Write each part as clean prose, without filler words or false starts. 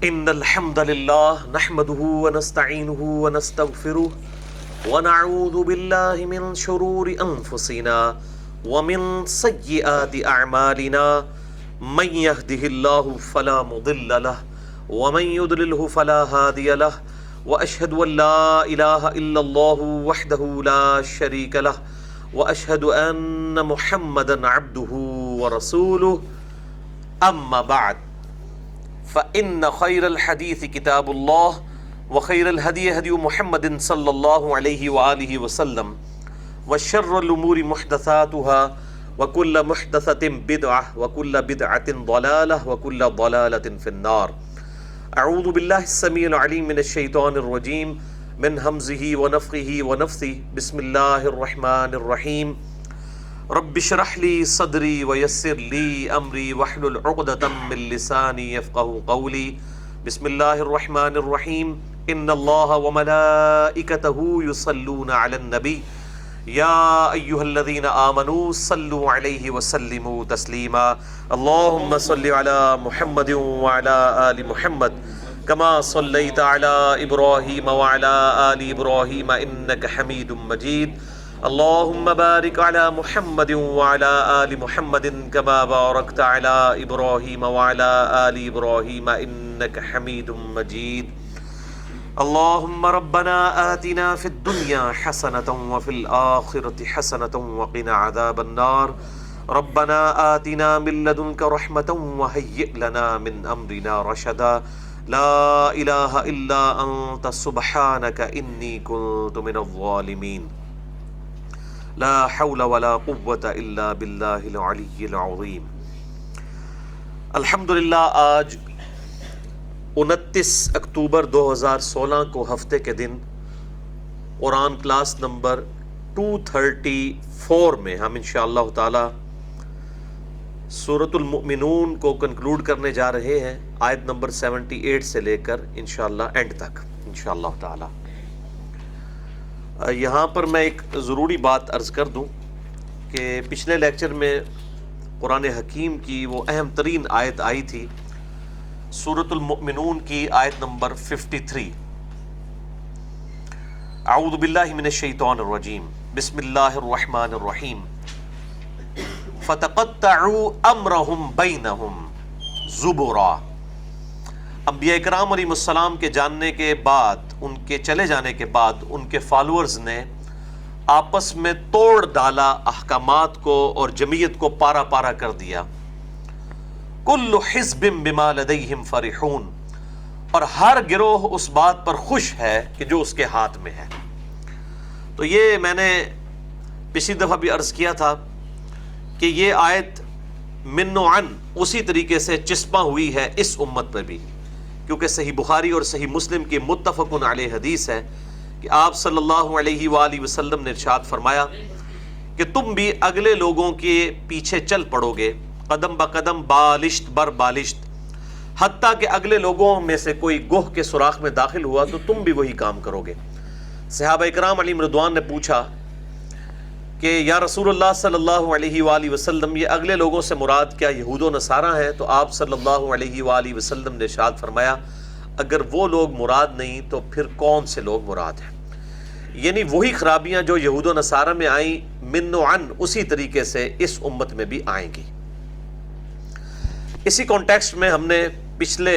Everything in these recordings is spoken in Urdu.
إن الحمد لله نحمده ونستعينه ونستغفره ونعوذ بالله من شرور أنفسنا ومن سيئات أعمالنا من يهده الله فلا مضل له ومن يضلله فلا هادي له وأشهد أن لا إله إلا الله وحده لا شريك له وأشهد أن محمدا عبده ورسوله أما بعد فإن خير الحديث كتاب الله وخير الهدي هدي محمد صلى الله عليه وآله وسلم وشر الأمور محدثاتها وكل محدثة بدعة وكل بدعة ضلالة وكل ضلالة في النار. أعوذ بالله السميع العليم من الشيطان الرجيم من همزه ونفخه ونفثه. بسم الله الرحمن الرحيم. رب اشرح لي صدري ويسر لي امري واحلل عقدة من لساني يفقهوا قولي. بسم الله الرحمن الرحيم. ان الله وملائكته يصلون على النبي يا ايها الذين امنوا صلوا عليه وسلموا تسليما. اللهم صل على محمد وعلى ال محمد كما صليت على ابراهيم وعلى ال ابراهيم انك حميد مجيد. اللهم بارك على محمد وعلى آل محمد كما باركت على إبراهيم وعلى آل إبراهيم إنك حميد مجيد. اللهم ربنا آتنا في الدنيا حسنة وفي الآخرة حسنة وقنا عذاب النار. ربنا آتنا من لدنك رحمة وهيئ لنا من أمرنا رشدا. لا إله إلا أنت سبحانك إني كنت من الظالمين. لا حول ولا قوة الا باللہ العلی العظیم. الحمدللہ آج 29 اکتوبر 2016 کو ہفتے کے دن قرآن کلاس نمبر 234 میں ہم انشاءاللہ تعالی سورۃ المؤمنون کو کنکلوڈ کرنے جا رہے ہیں، آیت نمبر 78 سے لے کر انشاءاللہ اینڈ تک انشاءاللہ تعالی. یہاں پر میں ایک ضروری بات عرض کر دوں کہ پچھلے لیکچر میں قرآن حکیم کی وہ اہم ترین آیت آئی تھی، سورۃ المؤمنون کی آیت نمبر 53. اعوذ باللہ من الشیطان الرجیم. بسم اللہ الرحمن الرحیم. فتقطعوا امرهم بینہم زبرا. انبیاء کرام علیہ السلام کے جاننے کے بعد، ان کے چلے جانے کے بعد، ان کے فالورز نے آپس میں توڑ ڈالا احکامات کو اور جمعیت کو پارا پارا کر دیا. کل حزب بما لدیہم فرحون. اور ہر گروہ اس بات پر خوش ہے کہ جو اس کے ہاتھ میں ہے. تو یہ میں نے پچھلی دفعہ بھی عرض کیا تھا کہ یہ آیت من و عن اسی طریقے سے چسپاں ہوئی ہے اس امت پر بھی، کیونکہ صحیح بخاری اور صحیح مسلم کی متفق علیہ حدیث ہے کہ آپ صلی اللہ علیہ وآلہ وسلم نے ارشاد فرمایا کہ تم بھی اگلے لوگوں کے پیچھے چل پڑو گے قدم بقدم، بالشت بر بالشت، حتیٰ کہ اگلے لوگوں میں سے کوئی گوہ کے سوراخ میں داخل ہوا تو تم بھی وہی کام کرو گے. صحابہ کرام علیہم رضوان نے پوچھا کہ یا رسول اللہ صلی اللہ علیہ وآلہ وسلم، یہ اگلے لوگوں سے مراد کیا یہود و نصارہ ہیں؟ تو آپ صلی اللہ علیہ وآلہ وسلم نے ارشاد فرمایا اگر وہ لوگ مراد نہیں تو پھر کون سے لوگ مراد ہیں؟ یعنی وہی خرابیاں جو یہود و نصارہ میں آئیں من و عن اسی طریقے سے اس امت میں بھی آئیں گی. اسی کانٹیکسٹ میں ہم نے پچھلے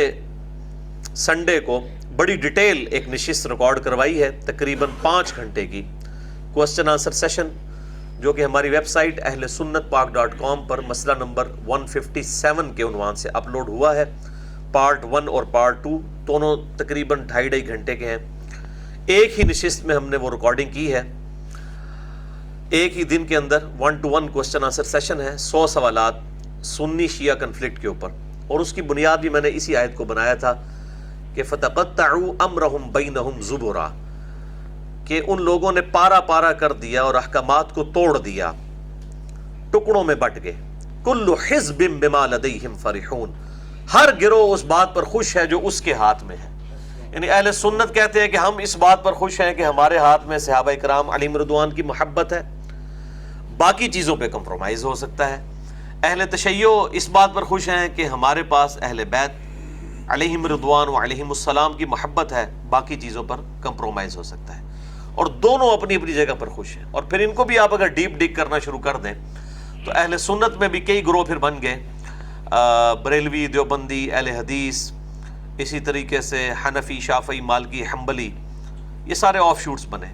سنڈے کو بڑی ڈیٹیل ایک نشست ریکارڈ کروائی ہے، تقریباً 5 گھنٹے کی کوسچن آنسر سیشن، جو کہ ہماری ویب سائٹ اہل سنت پاک .com پر مسئلہ نمبر 157 کے عنوان سے اپلوڈ ہوا ہے. پارٹ 1 اور پارٹ 2 دونوں تقریباً 2.5 گھنٹے کے ہیں. ایک ہی نشست میں ہم نے وہ ریکارڈنگ کی ہے. ایک ہی دن کے اندر 1-to-1 کوسچن آنسر سیشن ہے، 100 سوالات سنی شیعہ کنفلکٹ کے اوپر. اور اس کی بنیاد بھی میں نے اسی آیت کو بنایا تھا کہ فتقطعوا امرهم بینہم زبرا، کہ ان لوگوں نے پارا پارا کر دیا اور احکامات کو توڑ دیا، ٹکڑوں میں بٹ گئے. کل حزب بما لدیہم فرحون. ہر گروہ اس بات پر خوش ہے جو اس کے ہاتھ میں ہے. یعنی اہل سنت کہتے ہیں کہ ہم اس بات پر خوش ہیں کہ ہمارے ہاتھ میں صحابہ کرام علیہم رضوان کی محبت ہے، باقی چیزوں پہ کمپرومائز ہو سکتا ہے. اہل تشیع اس بات پر خوش ہیں کہ ہمارے پاس اہل بیت علیہم رضوان و علیہم السلام کی محبت ہے، باقی چیزوں پر کمپرومائز ہو سکتا ہے، اور دونوں اپنی اپنی جگہ پر خوش ہیں۔ اور پھر ان کو بھی آپ اگر ڈیپ ڈگ کرنا شروع کر دیں تو اہل سنت میں بھی کئی گروہ پھر بن گئے، بریلوی، دیوبندی، اہل حدیث، اسی طریقے سے حنفی، شافعی، مالکی، حنبلی، یہ سارے آف شوٹس بنے۔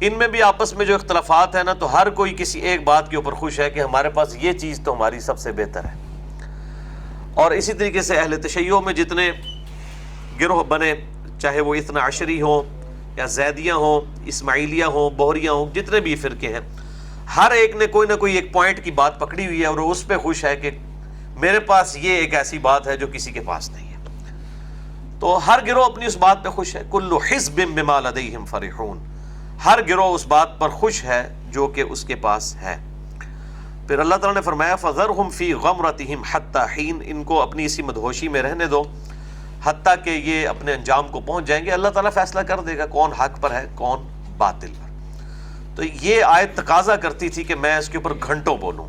ان میں بھی آپس میں جو اختلافات ہیں نا، تو ہر کوئی کسی ایک بات کے اوپر خوش ہے کہ ہمارے پاس یہ چیز تو ہماری سب سے بہتر ہے۔ اور اسی طریقے سے اہل تشیع میں جتنے گروہ بنے، چاہے وہ اثنا عشری ہوں یا زیدیہ ہوں، اسماعیلیہ ہوں، بہریہ ہوں، جتنے بھی فرقے ہیں، ہر ایک نے کوئی نہ کوئی ایک پوائنٹ کی بات پکڑی ہوئی ہے اور وہ اس پہ خوش ہے کہ میرے پاس یہ ایک ایسی بات ہے جو کسی کے پاس نہیں ہے۔ تو ہر گروہ اپنی اس بات پہ خوش ہے۔ کل حزب بما لدیہم فرحون، ہر گروہ اس بات پر خوش ہے جو کہ اس کے پاس ہے۔ پھر اللہ تعالیٰ نے فرمایا فذرہم فی غمرتہم حتی حین، ان کو اپنی اسی مدہوشی میں رہنے دو حتیٰ کہ یہ اپنے انجام کو پہنچ جائیں گے۔ اللہ تعالیٰ فیصلہ کر دے گا کون حق پر ہے کون باطل پر۔ تو یہ آیت تقاضا کرتی تھی کہ میں اس کے اوپر گھنٹوں بولوں۔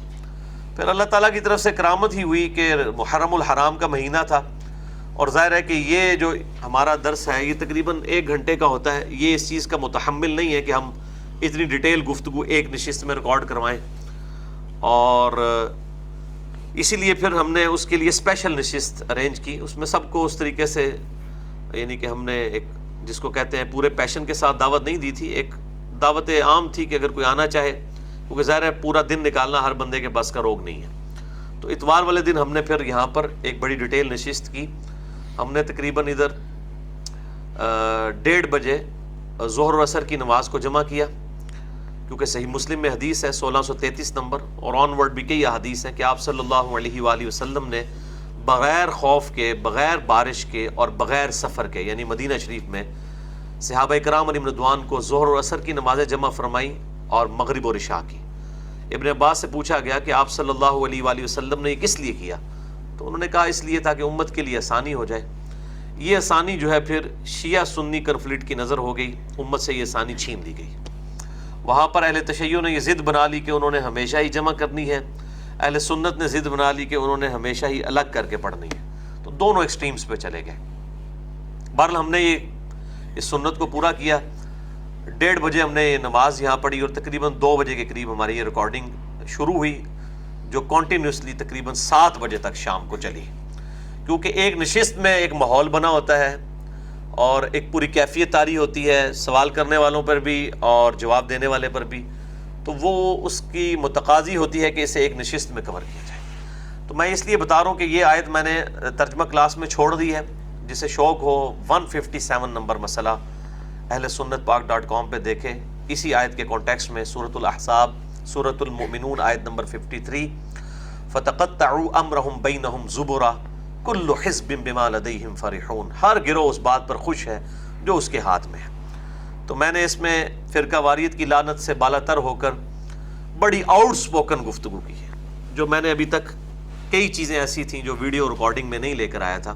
پھر اللہ تعالیٰ کی طرف سے کرامت ہی ہوئی کہ محرم الحرام کا مہینہ تھا، اور ظاہر ہے کہ یہ جو ہمارا درس ہے یہ تقریباً 1 گھنٹے کا ہوتا ہے، یہ اس چیز کا متحمل نہیں ہے کہ ہم اتنی ڈیٹیل گفتگو ایک نشست میں ریکارڈ کروائیں، اور اسی لیے پھر ہم نے اس کے لیے اسپیشل نشست ارینج کی۔ اس میں سب کو اس طریقے سے، یعنی کہ ہم نے ایک جس کو کہتے ہیں پورے پیشن کے ساتھ دعوت نہیں دی تھی، ایک دعوت عام تھی کہ اگر کوئی آنا چاہے، کیونکہ ظاہر ہے پورا دن نکالنا ہر بندے کے بس کا روگ نہیں ہے۔ تو اتوار والے دن ہم نے پھر یہاں پر ایک بڑی ڈیٹیل نشست کی۔ ہم نے تقریباً ادھر 1:30 بجے ظہر و عصر کی نماز کو جمع کیا، کیونکہ صحیح مسلم میں حدیث ہے 1633 نمبر، اور آن ورڈ بھی کئی احادیث ہیں کہ آپ صلی اللہ علیہ وآلہ وسلم نے بغیر خوف کے، بغیر بارش کے اور بغیر سفر کے، یعنی مدینہ شریف میں صحابہ کرام علیہم رضوان کو ظہر و عصر کی نمازیں جمع فرمائی اور مغرب و عشاء کی۔ ابن عباس سے پوچھا گیا کہ آپ صلی اللہ علیہ وآلہ وسلم نے یہ کس لیے کیا؟ تو انہوں نے کہا اس لیے تھا کہ امت کے لیے آسانی ہو جائے۔ یہ آسانی جو ہے پھر شیعہ سنی کنفلکٹ کی نظر ہو گئی، امت سے یہ آسانی چھین لی گئی۔ وہاں پر اہل تشیع نے یہ ضد بنا لی کہ انہوں نے ہمیشہ ہی جمع کرنی ہے، اہل سنت نے ضد بنا لی کہ انہوں نے ہمیشہ ہی الگ کر کے پڑھنی ہے، تو دونوں ایکسٹریمز پہ چلے گئے۔ بہرحال ہم نے اس سنت کو پورا کیا۔ 1:30 بجے ہم نے یہ نماز یہاں پڑھی، اور تقریباً 2 بجے کے قریب ہماری یہ ریکارڈنگ شروع ہوئی، جو کنٹینیوسلی تقریباً 7 بجے تک شام کو چلی، کیونکہ ایک نشست میں ایک ماحول بنا ہوتا ہے اور ایک پوری کیفیت طاری ہوتی ہے، سوال کرنے والوں پر بھی اور جواب دینے والے پر بھی، تو وہ اس کی متقاضی ہوتی ہے کہ اسے ایک نشست میں کور کیا جائے۔ تو میں اس لیے بتا رہا ہوں کہ یہ آیت میں نے ترجمہ کلاس میں چھوڑ دی ہے، جسے شوق ہو 157 نمبر مسئلہ اہل سنت پاک.com پہ دیکھیں، اسی آیت کے کانٹیکسٹ میں سورۃ الاحزاب، سورۃ المؤمنون آیت نمبر 53، فَتَقَطَّعُوا أَمْرَهُمْ بَيْنَهُمْ زُبُرًا كُلُّ حِزْبٍ بِمَا لَدَيْهِمْ فَرِحُونَ، ہر گروہ اس بات پر خوش ہے جو اس کے ہاتھ میں ہے۔ تو میں نے اس میں فرقہ واریت کی لعنت سے بالا تر ہو کر بڑی آؤٹ سپوکن گفتگو کی ہے، جو میں نے ابھی تک کئی چیزیں ایسی تھیں جو ویڈیو ریکارڈنگ میں نہیں لے کر آیا تھا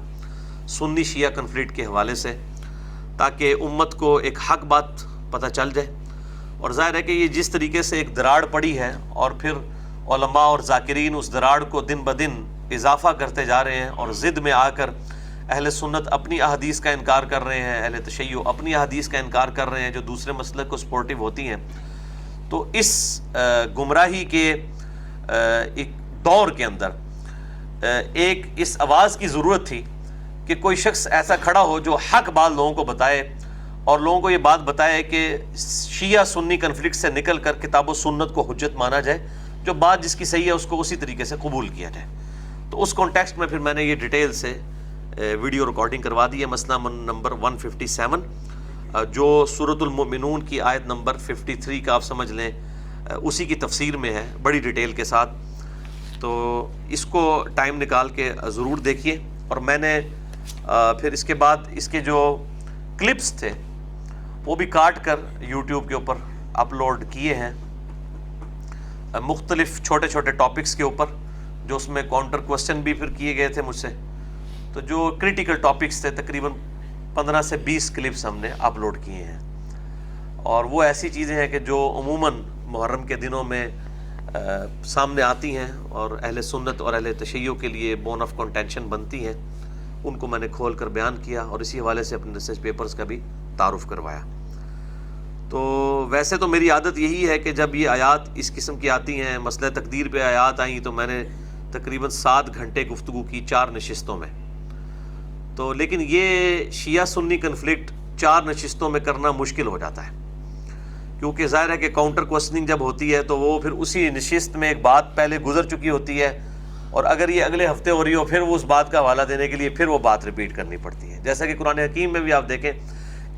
سنی شیعہ کنفلکٹ کے حوالے سے، تاکہ امت کو ایک حق بات پتہ چل جائے۔ اور ظاہر ہے کہ یہ جس طریقے سے ایک دراڑ پڑی ہے، اور پھر علماء اور ذاکرین اس دراڑ کو دن بدن اضافہ کرتے جا رہے ہیں، اور ضد میں آ کر اہل سنت اپنی احادیث کا انکار کر رہے ہیں، اہل تشیع اپنی احادیث کا انکار کر رہے ہیں جو دوسرے مسلک کو سپورٹیو ہوتی ہیں۔ تو اس گمراہی کے ایک دور کے اندر ایک اس آواز کی ضرورت تھی کہ کوئی شخص ایسا کھڑا ہو جو حق بات لوگوں کو بتائے، اور لوگوں کو یہ بات بتائے کہ شیعہ سنی کنفلکٹ سے نکل کر کتاب و سنت کو حجت مانا جائے، جو بات جس کی صحیح ہے اس کو اسی طریقے سے قبول کیا جائے۔ تو اس کانٹیکسٹ میں پھر میں نے یہ ڈیٹیل سے ویڈیو ریکارڈنگ کروا دی ہے، مسئلہ نمبر 157، جو سورۃ المؤمنون کی آیت نمبر 53 کا آپ سمجھ لیں اسی کی تفسیر میں ہے، بڑی ڈیٹیل کے ساتھ۔ تو اس کو ٹائم نکال کے ضرور دیکھیے۔ اور میں نے پھر اس کے بعد اس کے جو کلپس تھے وہ بھی کاٹ کر یوٹیوب کے اوپر اپلوڈ کیے ہیں، مختلف چھوٹے چھوٹے ٹاپکس کے اوپر، جو اس میں کاؤنٹر کوسچن بھی پھر کیے گئے تھے مجھ سے۔ تو جو کریٹیکل ٹاپکس تھے تقریباً 15 سے 20 کلپس ہم نے اپلوڈ کیے ہیں، اور وہ ایسی چیزیں ہیں کہ جو عموماً محرم کے دنوں میں سامنے آتی ہیں اور اہل سنت اور اہل تشیع کے لیے بون آف کنٹینشن بنتی ہیں۔ ان کو میں نے کھول کر بیان کیا اور اسی حوالے سے اپنے ریسرچ پیپرز کا بھی تعارف کروایا۔ تو ویسے تو میری عادت یہی ہے کہ جب یہ آیات اس قسم کی آتی ہیں، مسئلہ تقدیر پہ آیات آئیں تو میں نے تقریباً 7 گھنٹے گفتگو کی 4 نشستوں میں۔ تو لیکن یہ شیعہ سنی کنفلکٹ 4 نشستوں میں کرنا مشکل ہو جاتا ہے، کیونکہ ظاہر ہے کہ کاؤنٹر کوسچننگ جب ہوتی ہے تو وہ پھر اسی نشست میں ایک بات پہلے گزر چکی ہوتی ہے، اور اگر یہ اگلے ہفتے ہو رہی ہو پھر وہ اس بات کا حوالہ دینے کے لیے پھر وہ بات ریپیٹ کرنی پڑتی ہے۔ جیسا کہ قرآن حکیم میں بھی آپ دیکھیں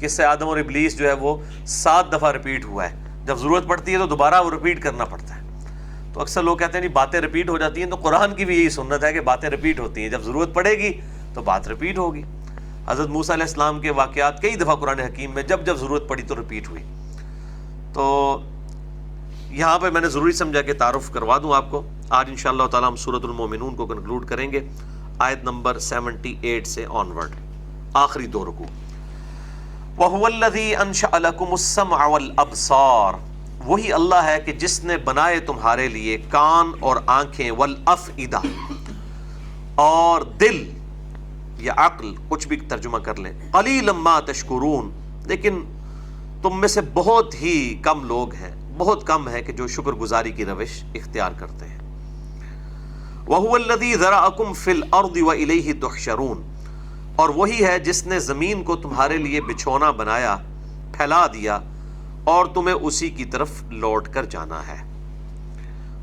کہ سے آدم اور ابلیس جو ہے وہ 7 دفعہ ریپیٹ ہوا ہے، جب ضرورت پڑتی ہے تو دوبارہ وہ ریپیٹ کرنا پڑتا ہے۔ تو اکثر لوگ کہتے ہیں نہیں باتیں ریپیٹ ہو جاتی ہیں، تو قرآن کی بھی یہی سنت ہے کہ باتیں ریپیٹ ہوتی ہیں، جب ضرورت پڑے گی تو بات ریپیٹ ہوگی۔ حضرت موسیٰ علیہ السلام کے واقعات کئی دفعہ قرآن حکیم میں جب ضرورت پڑی تو ریپیٹ ہوئی۔ تو یہاں پہ میں نے ضروری سمجھا کہ تعارف کروا دوں آپ کو۔ آج انشاءاللہ تعالی ہم سورۃ المومنون کو کنکلوڈ کریں گے، آیت نمبر 78 سے آنورڈ، آخری 2 رکوع۔ وَهُوَ الَّذِي أَنشَأَ لَكُمُ السَّمْعَ وَالْأَبْصَارَ، وہی اللہ ہے کہ جس نے بنائے تمہارے لیے کان اور آنکھیں، وَالْأَفْئِدَةَ اور دل یا عقل، کچھ بھی ترجمہ کر لیں۔ قَلِيلًا مَا تَشْكُرُونَ، لیکن تم میں سے بہت ہی کم لوگ ہیں، بہت کم ہے کہ جو شکر گزاری کی روش اختیار کرتے ہیں۔ وَهُوَ الَّذِي ذَرَأَكُمْ فِي الْأَرْضِ وَإِلَيْهِ تُحْشَرُونَ، اور وہی ہے جس نے زمین کو تمہارے لیے بچھونا بنایا، پھیلا دیا، اور تمہیں اسی کی طرف لوٹ کر جانا ہے۔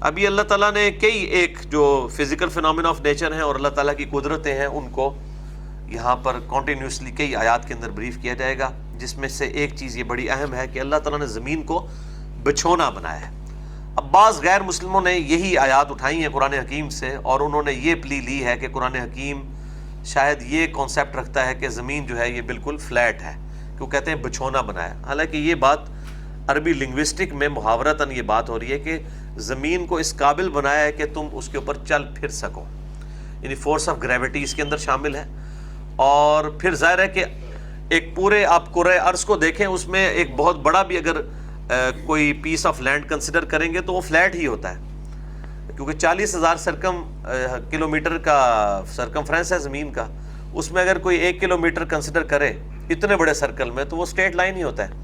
ابھی اللہ تعالیٰ نے کئی ایک جو فزیکل فینومینا آف نیچر ہیں اور اللہ تعالیٰ کی قدرتیں ہیں ان کو یہاں پر کنٹینیوسلی کئی آیات کے اندر بریف کیا جائے گا، جس میں سے ایک چیز یہ بڑی اہم ہے کہ اللہ تعالیٰ نے زمین کو بچھونا بنایا ہے۔ اب بعض غیر مسلموں نے یہی آیات اٹھائی ہیں قرآن حکیم سے، اور انہوں نے یہ پلی لی ہے کہ قرآن حکیم شاید یہ کانسیپٹ رکھتا ہے کہ زمین جو ہے یہ بالکل فلیٹ ہے، کیوں کہتے ہیں بچھونا بنایا۔ حالانکہ یہ بات عربی لنگوسٹک میں محاورتاً یہ بات ہو رہی ہے کہ زمین کو اس قابل بنایا ہے کہ تم اس کے اوپر چل پھر سکو، یعنی فورس آف گریوٹی اس کے اندر شامل ہے۔ اور پھر ظاہر ہے کہ ایک پورے آپ کرۂ ارض کو دیکھیں، اس میں ایک بہت بڑا بھی اگر کوئی پیس آف لینڈ کنسیڈر کریں گے تو وہ فلیٹ ہی ہوتا ہے، کیونکہ 40,000 کلومیٹر کا سرکمفرنس ہے زمین کا، اس میں اگر کوئی 1 کلومیٹر کنسیڈر کرے اتنے بڑے سرکل میں تو وہ اسٹریٹ لائن ہی ہوتا ہے۔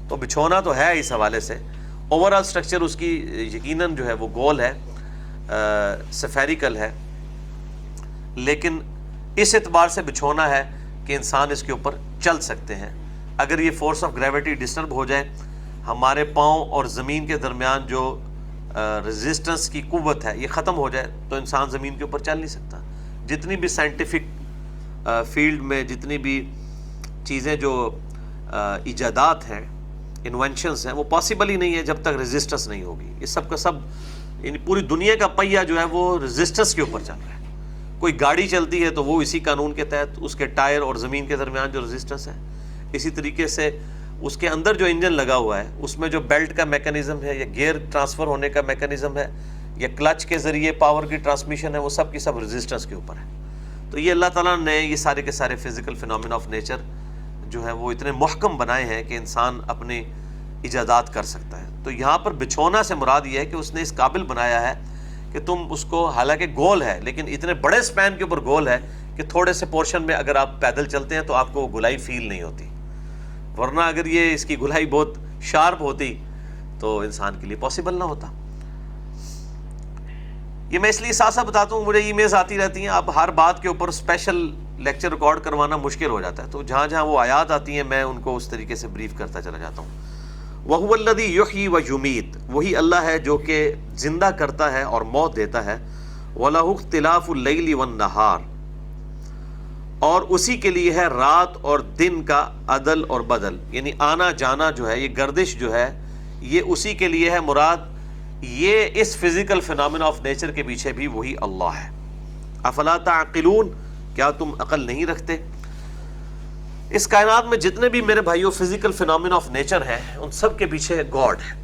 تو بچھونا تو ہے اس حوالے سے، اوور آل سٹرکچر اس کی یقیناً جو ہے وہ گول ہے، سفیریکل ہے، لیکن اس اعتبار سے بچھونا ہے کہ انسان اس کے اوپر چل سکتے ہیں۔ اگر یہ فورس آف گریوٹی ڈسٹرب ہو جائے، ہمارے پاؤں اور زمین کے درمیان جو ریزسٹنس کی قوت ہے یہ ختم ہو جائے تو انسان زمین کے اوپر چل نہیں سکتا۔ جتنی بھی سائنٹیفک فیلڈ میں جتنی بھی چیزیں جو ایجادات ہیں، انوینشنز ہیں، وہ پاسبل ہی نہیں ہے جب تک ریزسٹنس نہیں ہوگی۔ یہ سب کا سب، یعنی پوری دنیا کا پہیہ جو ہے وہ ریزسٹنس کے اوپر چل رہا ہے۔ کوئی گاڑی چلتی ہے تو وہ اسی قانون کے تحت، اس کے ٹائر اور زمین کے درمیان جو ریزسٹنس ہے، اسی طریقے سے اس کے اندر جو انجن لگا ہوا ہے اس میں جو بیلٹ کا میکانزم ہے یا گیئر ٹرانسفر ہونے کا میکانزم ہے یا کلچ کے ذریعے پاور کی ٹرانسمیشن ہے، وہ سب کی سب ریزسٹنس کے اوپر ہے۔ تو یہ اللہ تعالیٰ نے یہ سارے کے سارے فزیکل فینومینا آف نیچر جو ہے وہ اتنے محکم بنائے ہیں کہ انسان اپنی ایجادات کر سکتا ہے۔ تو یہاں پر بچھونا سے مراد یہ ہے کہ اس نے اس قابل بنایا ہے کہ تم اس کو، حالانکہ گول ہے لیکن اتنے بڑے سپین کے اوپر گول ہے کہ تھوڑے سے پورشن میں اگر آپ پیدل چلتے ہیں تو آپ کو وہ گلائی فیل نہیں ہوتی، ورنہ اگر یہ اس کی گلائی بہت شارپ ہوتی تو انسان کے لیے پاسبل نہ ہوتا۔ یہ میں اس لیے ساتھ ساتھ بتاتا ہوں، مجھے ای میلز آتی رہتی ہیں، اب ہر بات کے اوپر اسپیشل لیکچر ریکارڈ کروانا مشکل ہو جاتا ہے، تو جہاں جہاں وہ آیات آتی ہیں میں ان کو اس طریقے سے بریف کرتا چلا جاتا ہوں۔ وَهُوَ الَّذِي يُحْيِي وَيُمِيتُ، وہی اللہ ہے جو کہ زندہ کرتا ہے اور موت دیتا ہے۔ وَلَهُ اخْتِلَافُ اللَّيْلِ وَالنَّهَارِ، اور اسی کے لیے ہے رات اور دن کا عدل اور بدل، یعنی آنا جانا جو ہے، یہ گردش جو ہے یہ اسی کے لیے ہے۔ مراد یہ اس فزیکل فینومینا آف نیچر کے پیچھے بھی وہی اللہ ہے۔ افلا تعقلون، کیا تم عقل نہیں رکھتے؟ اس کائنات میں جتنے بھی میرے بھائیوں فزیکل فینومینا آف نیچر ہیں ان سب کے پیچھے گاڈ ہے،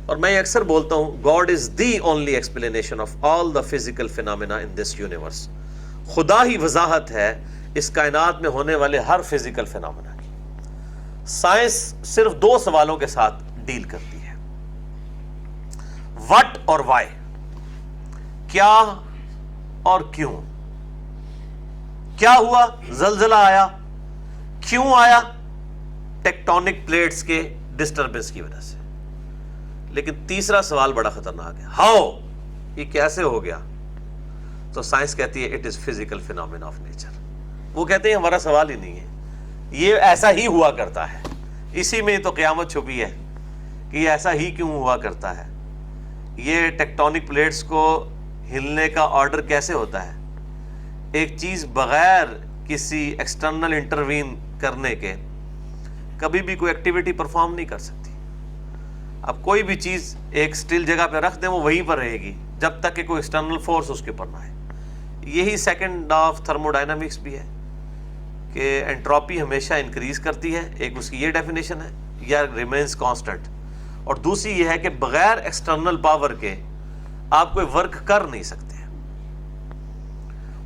اور میں اکثر بولتا ہوں God is the only explanation of all the physical phenomena in this universe. خدا ہی وضاحت ہے اس کائنات میں ہونے والے ہر فزیکل فینومینا کی۔ سائنس صرف 2 سوالوں کے ساتھ ڈیل کرتی ہے، وٹ اور وائی، کیا اور کیوں۔ کیا ہوا؟ زلزلہ آیا. کیوں آیا؟ ٹیکٹونک پلیٹس کے ڈسٹربنس کی وجہ سے. لیکن تیسرا سوال بڑا خطرناک ہے، ہاؤ، یہ کیسے ہو گیا؟ تو سائنس کہتی ہے it is physical phenomena of nature. وہ کہتے ہیں ہمارا سوال ہی نہیں ہے، یہ ایسا ہی ہوا کرتا ہے. اسی میں تو قیامت چھپی ہے کہ یہ ایسا ہی کیوں ہوا کرتا ہے. یہ ٹیکٹونک پلیٹس کو ہلنے کا آرڈر کیسے ہوتا ہے؟ ایک چیز بغیر کسی ایکسٹرنل انٹروین کرنے کے کبھی بھی کوئی ایکٹیویٹی پرفارم نہیں کر سکتی. اب کوئی بھی چیز ایک سٹل جگہ پہ رکھ دیں وہ وہیں پر رہے گی جب تک کہ کوئی ایکسٹرنل فورس اس کے اوپر نہ آئے. یہی second law of thermo dynamics بھی ہے کہ انٹروپی ہمیشہ انکریز کرتی ہے. ایک اس کی یہ ڈیفینیشن ہے، یا ریمینز کانسٹنٹ. اور دوسری یہ ہے کہ بغیر ایکسٹرنل پاور کے آپ کوئی ورک کر نہیں سکتے،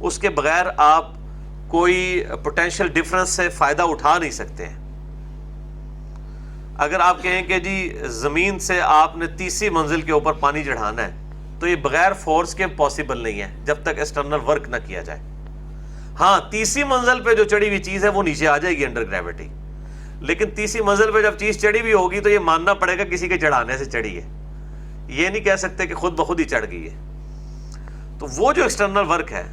اس کے بغیر آپ کوئی پوٹینشیل ڈفرنس سے فائدہ اٹھا نہیں سکتے ہیں. اگر آپ کہیں کہ جی زمین سے آپ نے 30ویں منزل کے اوپر پانی چڑھانا ہے تو یہ بغیر فورس کے پاسبل نہیں ہے جب تک ایکسٹرنل ورک نہ کیا جائے. ہاں 30ویں منزل پہ جو چڑھی ہوئی چیز ہے وہ نیچے آ جائے گی انڈر گریوٹی، لیکن 30ویں منزل پہ جب چیز چڑھی ہوئی ہوگی تو یہ ماننا پڑے گا کسی کے چڑھانے سے چڑھی ہے، یہ نہیں کہہ سکتے کہ خود بخود ہی چڑھ گئی ہے. تو وہ جو ایکسٹرنل ورک ہے،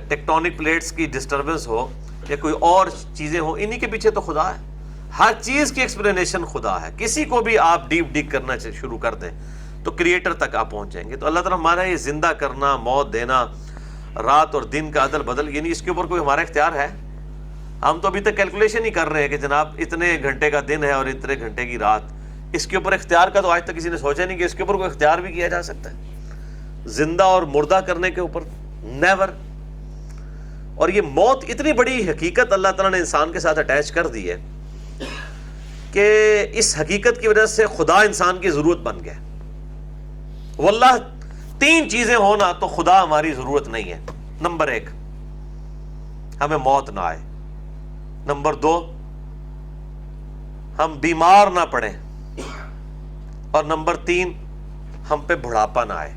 ٹیکٹونک پلیٹس کی ڈسٹربنس ہو یا کوئی اور چیزیں ہوں، انہی کے پیچھے تو خدا ہے. ہر چیز کی ایکسپلینیشن خدا ہے. کسی کو بھی آپ ڈیپ ڈگ کرنا شروع کر دیں تو کریٹر تک آپ پہنچ جائیں گے. تو اللہ تعالیٰ ہمارا یہ زندہ کرنا، موت دینا، رات اور دن کا عدل بدل، یعنی اس کے اوپر کوئی ہمارا اختیار ہے؟ ہم تو ابھی تک کیلکولیشن ہی کر رہے ہیں کہ جناب اتنے گھنٹے کا دن ہے اور اتنے گھنٹے کی رات. اس کے اوپر اختیار کا تو آج تک کسی نے سوچا نہیں کہ اس کے اوپر کوئی اختیار بھی کیا جا سکتا ہے. زندہ اور مردہ کرنے کے اوپر نیور. اور یہ موت اتنی بڑی حقیقت اللہ تعالیٰ نے انسان کے ساتھ اٹیچ کر دی ہے کہ اس حقیقت کی وجہ سے خدا انسان کی ضرورت بن گیا. واللہ 3 چیزیں ہونا تو خدا ہماری ضرورت نہیں ہے. نمبر 1، ہمیں موت نہ آئے. نمبر 2، ہم بیمار نہ پڑیں. اور نمبر 3، ہم پہ بڑھاپا نہ آئے.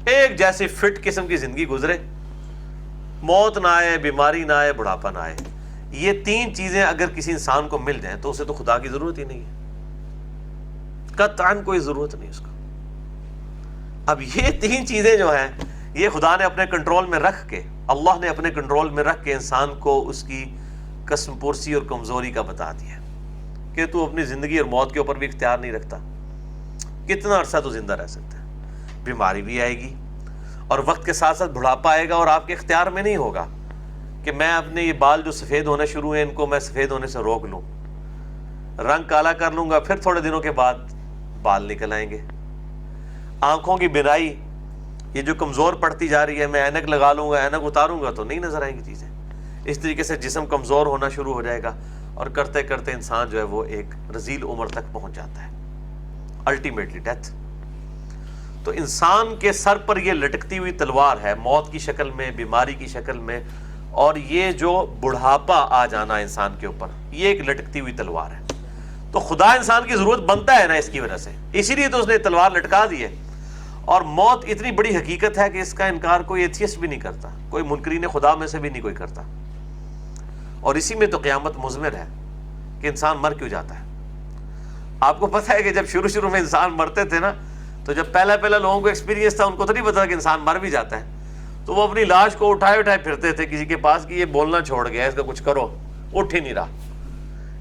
ایک جیسی فٹ قسم کی زندگی گزرے، موت نہ آئے، بیماری نہ آئے، بڑھاپا نہ آئے. یہ 3 چیزیں اگر کسی انسان کو مل جائیں تو اسے تو خدا کی ضرورت ہی نہیں ہے، قطعاً کوئی ضرورت نہیں اس کو. اب یہ 3 چیزیں جو ہیں یہ خدا نے اپنے کنٹرول میں رکھ کے، اللہ نے اپنے کنٹرول میں رکھ کے انسان کو اس کی قسم پرسی اور کمزوری کا بتا دیا کہ تو اپنی زندگی اور موت کے اوپر بھی اختیار نہیں رکھتا. کتنا عرصہ تو زندہ رہ سکتا ہے؟ بیماری بھی آئے گی اور وقت کے ساتھ ساتھ بڑھاپا آئے گا، اور آپ کے اختیار میں نہیں ہوگا کہ میں اپنے یہ بال جو سفید ہونا شروع ہیں ان کو میں سفید ہونے سے روک لوں. رنگ کالا کر لوں گا، پھر تھوڑے دنوں کے بعد بال نکل آئیں گے. آنکھوں کی بینائی یہ جو کمزور پڑتی جا رہی ہے، میں اینک لگا لوں گا، اینک اتاروں گا تو نہیں نظر آئیں گی چیزیں. اس طریقے سے جسم کمزور ہونا شروع ہو جائے گا، اور کرتے کرتے انسان جو ہے وہ ایک رذیل عمر تک پہنچ جاتا ہے، الٹیمیٹلی ڈیتھ. تو انسان کے سر پر یہ لٹکتی ہوئی تلوار ہے، موت کی شکل میں، بیماری کی شکل میں، اور یہ جو بڑھاپا آ جانا انسان کے اوپر، یہ ایک لٹکتی ہوئی تلوار ہے. تو خدا انسان کی ضرورت بنتا ہے نا اس کی وجہ سے، اسی لیے تو اس نے تلوار لٹکا دی ہے. اور موت اتنی بڑی حقیقت ہے کہ اس کا انکار کوئی ایتھیسٹ بھی نہیں کرتا، کوئی منکرین خدا میں سے بھی نہیں کوئی کرتا. اور اسی میں تو قیامت مضمر ہے کہ انسان مر کیوں جاتا ہے. آپ کو پتہ ہے کہ جب شروع میں انسان مرتے تھے نا، تو جب پہلا لوگوں کو ایکسپیرینس تھا، ان کو تو نہیں پتا کہ انسان مر بھی جاتا ہے، تو وہ اپنی لاش کو اٹھائے پھرتے تھے کسی کے پاس کہ یہ بولنا چھوڑ گیا، اس کا کچھ کرو، اٹھ ہی نہیں رہا.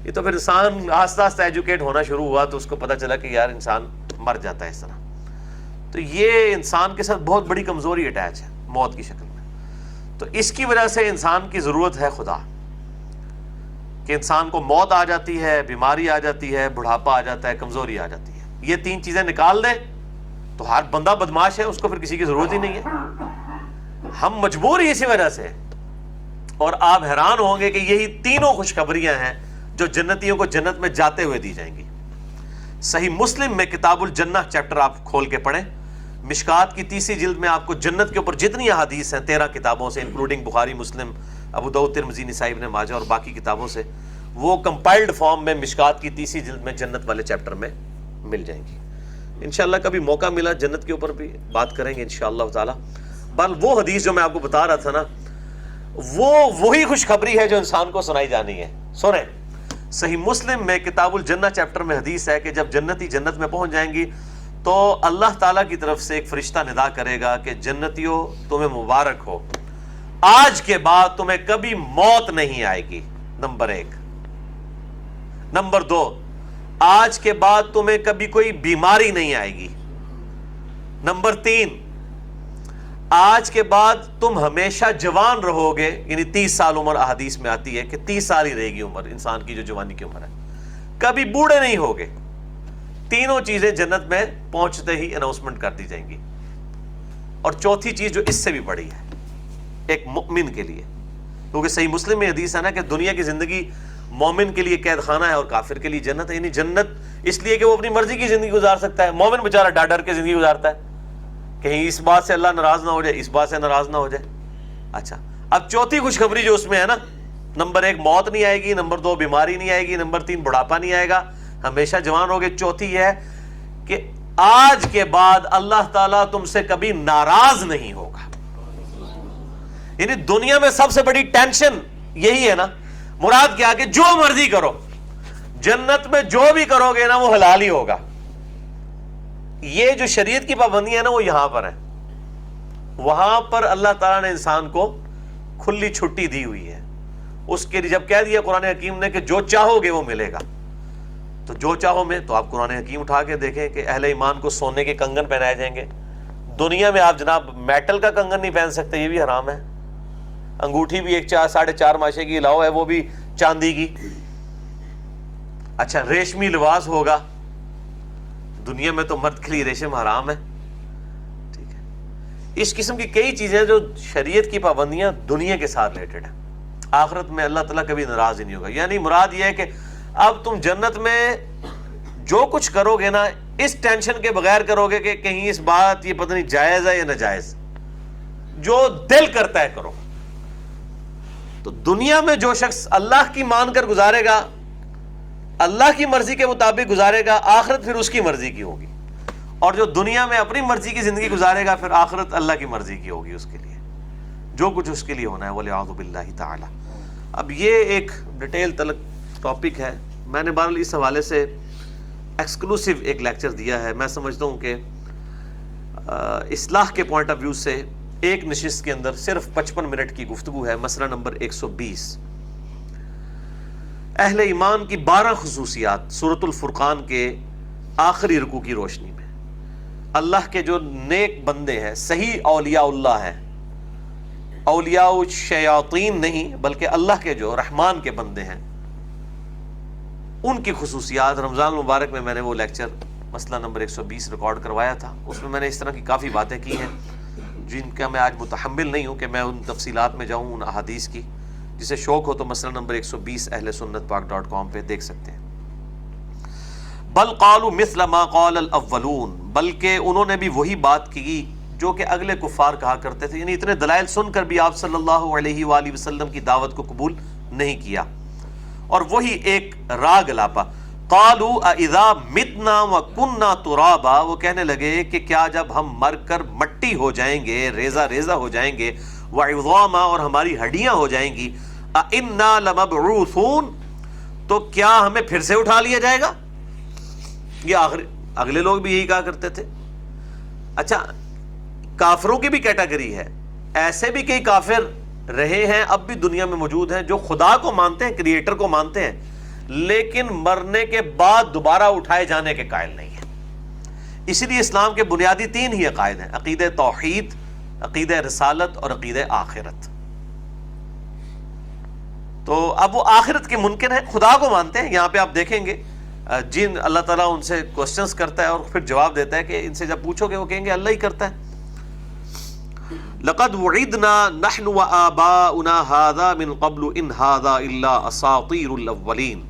یہ تو پھر انسان آہستہ آہستہ ایجوکیٹ ہونا شروع ہوا تو اس کو پتا چلا کہ یار انسان مر جاتا ہے اس طرح. تو یہ انسان کے ساتھ بہت بڑی کمزوری اٹیچ ہے موت کی شکل میں. تو اس کی وجہ سے انسان کی ضرورت ہے خدا، کہ انسان کو موت آ جاتی ہے، بیماری آ جاتی ہے، بڑھاپا آ جاتا ہے، کمزوری آ جاتی ہے. یہ 3 چیزیں نکال دے تو ہر بندہ بدماش ہے، اس کو پھر کسی کی ضرورت ہی نہیں ہے. ہم مجبور ہی اسی وجہ سے. اور آپ حیران ہوں گے کہ یہی تینوں خوشخبریاں ہیں جو جنتیوں کو جنت میں جاتے ہوئے دی جائیں گی. صحیح مسلم میں کتاب الجنہ چیپٹر آپ کھول کے پڑھیں، مشکات کی 30 جلد میں آپ کو جنت کے اوپر جتنی احادیث ہیں 13 کتابوں سے، انکلوڈنگ بخاری، مسلم، ابو داؤد، ترمذی، نسائی، ابن ماجہ اور باقی کتابوں سے، وہ کمپائلڈ فارم میں مشکات کی 30 جلد میں جنت والے چیپٹر میں مل جائیں گی. انشاءاللہ کبھی موقع ملا جنت کے اوپر بھی بات کریں گے انشاءاللہ تعالی. بل وہ حدیث جو میں آپ کو بتا رہا تھا نا، وہی خوشخبری ہے جو انسان کو سنائی جانی ہے. سنیں, صحیح مسلم میں کتاب الجنہ چیپٹر میں حدیث ہے کہ جب جنتی جنت میں پہنچ جائیں گی تو اللہ تعالیٰ کی طرف سے ایک فرشتہ ندا کرے گا کہ جنتیوں تمہیں مبارک ہو, آج کے بعد تمہیں کبھی موت نہیں آئے گی. نمبر 1. نمبر 2, آج کے بعد تمہیں کبھی کوئی بیماری نہیں آئے گی. نمبر 3, آج کے بعد تم ہمیشہ جوان رہو گے, یعنی 30 سال عمر احادیث میں آتی ہے کہ 30 سال ہی رہے گی عمر انسان کی جو جوانی کی عمر ہے, کبھی بوڑھے نہیں ہوگے. تینوں چیزیں جنت میں پہنچتے ہی اناؤنسمنٹ کر دی جائیں گی. اور چوتھی چیز جو اس سے بھی بڑی ہے ایک مومن کے لیے, کیونکہ صحیح مسلم میں حدیث ہے نا کہ دنیا کی زندگی مومن کے لیے قید خانہ ہے اور کافر کے لیے جنت ہے. یعنی جنت اس لیے کہ وہ اپنی مرضی کی زندگی گزار سکتا ہے. مومن بیچارہ ڈر ڈر کے زندگی گزارتا ہے, کہیں اس بات سے اللہ ناراض نہ ہو جائے, اس بات سے ناراض نہ ہو جائے. اچھا, اب چوتھی خوشخبری جو اس میں ہے نا, نمبر 1 موت نہیں آئے گی, نمبر 2 بیماری نہیں آئے گی, نمبر 3 بڑھاپا نہیں آئے گا, ہمیشہ جوان ہوگے. چوتھی یہ ہے کہ آج کے بعد اللہ تعالیٰ تم سے کبھی ناراض نہیں ہوگا. یعنی دنیا میں سب سے بڑی ٹینشن یہی ہے نا, مراد کیا کہ جو مرضی کرو, جنت میں جو بھی کرو گے نا وہ حلال ہی ہوگا. یہ جو شریعت کی پابندی ہے نا وہ یہاں پر ہے. وہاں پر اللہ تعالیٰ نے انسان کو کھلی چھٹی دی ہوئی ہے. اس کے لیے جب کہہ دیا قرآن حکیم نے کہ جو چاہو گے وہ ملے گا, تو جو چاہو میں تو آپ قرآن حکیم اٹھا کے دیکھیں کہ اہل ایمان کو سونے کے کنگن پہنائے جائیں گے. دنیا میں آپ جناب میٹل کا کنگن نہیں پہن سکتے, یہ بھی حرام ہے. انگوٹھی بھی 4.5 ماشے کی لاؤ ہے, وہ بھی چاندی کی. اچھا, ریشمی لباس ہوگا. دنیا میں تو مرد کے لیے ریشم حرام ہے. ٹھیک ہے, اس قسم کی کئی چیزیں جو شریعت کی پابندیاں دنیا کے ساتھ ریلیٹڈ ہیں. آخرت میں اللہ تعالیٰ کبھی ناراض ہی نہیں ہوگا. یعنی مراد یہ ہے کہ اب تم جنت میں جو کچھ کرو گے نا اس ٹینشن کے بغیر کرو گے کہ کہیں اس بات یہ پتہ نہیں جائز ہے یا ناجائز, جو دل کرتا ہے کرو. تو دنیا میں جو شخص اللہ کی مان کر گزارے گا, اللہ کی مرضی کے مطابق گزارے گا, آخرت پھر اس کی مرضی کی ہوگی. اور جو دنیا میں اپنی مرضی کی زندگی گزارے گا پھر آخرت اللہ کی مرضی کی ہوگی اس کے لیے, جو کچھ اس کے لیے ہونا ہے. وَلِعَوْذُ بِاللَّهِ تَعَالَى. اب یہ ایک ڈیٹیل تلک ٹاپک ہے. میں نے بہرحال اس حوالے سے ایکسکلوسیو ایک لیکچر دیا ہے. میں سمجھتا ہوں کہ اصلاح کے پوائنٹ آف ویو سے ایک نشست کے اندر صرف 55 منٹ کی گفتگو ہے. مسئلہ نمبر 120, اہل ایمان کی 12 خصوصیات سورۃ الفرقان کے آخری رکوع کی روشنی میں. اللہ کے جو نیک بندے ہیں, صحیح اولیاء اللہ ہیں, اولیاء الشیاطین نہیں بلکہ اللہ کے جو رحمان کے بندے ہیں, ان کی خصوصیات. رمضان المبارک میں نے وہ لیکچر مسئلہ نمبر 120 ریکارڈ کروایا تھا. اس میں نے اس طرح کی کافی باتیں کی ہیں جن کا میں آج متحمل نہیں ہوں کہ میں ان تفصیلات میں جاؤں ان احادیث کی. جسے شوق ہو تو مسئلہ نمبر 120 اہل سنت پاک.com پہ دیکھ سکتے ہیں. بل قالوا مثل ما قال الاولون, بلکہ انہوں نے بھی وہی بات کی جو کہ اگلے کفار کہا کرتے تھے. یعنی اتنے دلائل سن کر بھی آپ صلی اللہ علیہ وآلہ وسلم کی دعوت کو قبول نہیں کیا. اور وہی ایک راگ لاپا. قالوا اذا متنا وكنا ترابا, وہ کہنے لگے کہ کیا جب ہم مر کر مٹی ہو جائیں گے, ریزہ ریزہ ہو جائیں گے, وعظاما, اور ہماری ہڈیاں ہو جائیں گی, انا لمبعوثون, تو کیا ہمیں پھر سے اٹھا لیا جائے گا. یہ اگلے لوگ بھی یہی کہا کرتے تھے. اچھا, کافروں کی بھی کیٹیگری ہے. ایسے بھی کئی کافر رہے ہیں, اب بھی دنیا میں موجود ہیں, جو خدا کو مانتے ہیں, کریٹر کو مانتے ہیں, لیکن مرنے کے بعد دوبارہ اٹھائے جانے کے قائل نہیں ہیں. اسی لیے اسلام کے بنیادی 3 ہی عقائد ہیں, عقیدہ توحید, عقیدہ رسالت اور عقیدہ آخرت. تو اب وہ آخرت کے منکر ہیں, خدا کو مانتے ہیں. یہاں پہ آپ دیکھیں گے جن اللہ تعالیٰ ان سے کوسچنز کرتا ہے اور پھر جواب دیتا ہے کہ ان سے جب پوچھو گے وہ کہیں گے اللہ ہی کرتا ہے. لقد وعدنا نحن وآباؤنا هذا من قبل ان هذا الا اساطیر الاولین,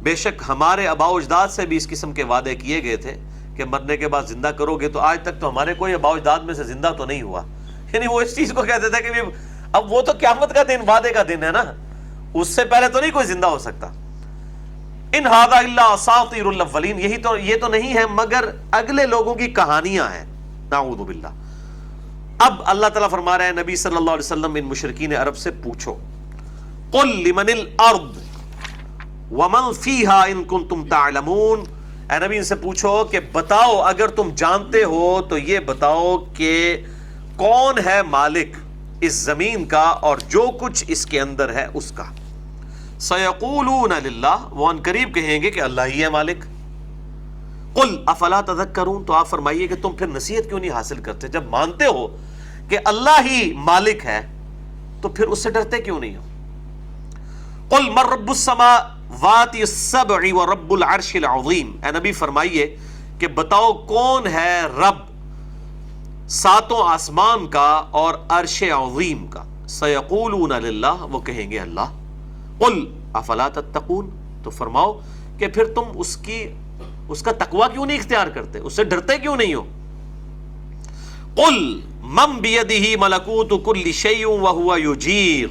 بے شک ہمارے آباء و اجداد سے بھی اس قسم کے وعدے کیے گئے تھے کہ مرنے کے بعد زندہ کرو گے, تو آج تک تو ہمارے کوئی آباء و اجداد میں سے زندہ تو نہیں ہوا. یعنی وہ اس چیز کو کہتے تھے کہ اب وہ تو قیامت کا دن, وعدے کا دن ہے نا, اس سے پہلے تو نہیں کوئی زندہ ہو سکتا. ان ھذا الا اساطیر الاولین, یہ تو نہیں ہے مگر اگلے لوگوں کی کہانیاں ہیں. نعوذ باللہ. اب اللہ تعالیٰ فرما رہے ہیں نبی صلی اللہ علیہ وسلم ان مشرکین عرب سے پوچھو، قل لمن الارض ومن فیہا ان کنتم تعلمون، اے نبی ان سے پوچھو کہ بتاؤ اگر تم جانتے ہو تو یہ بتاؤ کہ کون ہے مالک اس زمین کا اور جو کچھ اس کے اندر ہے اس کا۔ سیقولون للہ، وہ ان قریب کہیں گے کہ اللہ ہی ہے مالک۔ قل افلا تذکرون، تو آپ فرمائیے کہ تم پھر نصیحت کیوں نہیں حاصل کرتے؟ جب مانتے ہو کہ اللہ ہی مالک ہے تو پھر اس سے ڈرتے کیوں نہیں ہو؟ قل من رب السماوات السبع ورب العرش العظیم، اے نبی فرمائیے کہ بتاؤ کون ہے رب ساتوں آسمان کا اور عرش عظیم کا۔ سیقولون للہ، وہ کہیں گے اللہ۔ قل افلا تتقون، تو فرماؤ کہ پھر تم اس کا تقوی کیوں نہیں اختیار کرتے، اس سے ڈرتے کیوں نہیں ہو؟ قل من بیدہ ملکوت کل شیء وہو یجیر،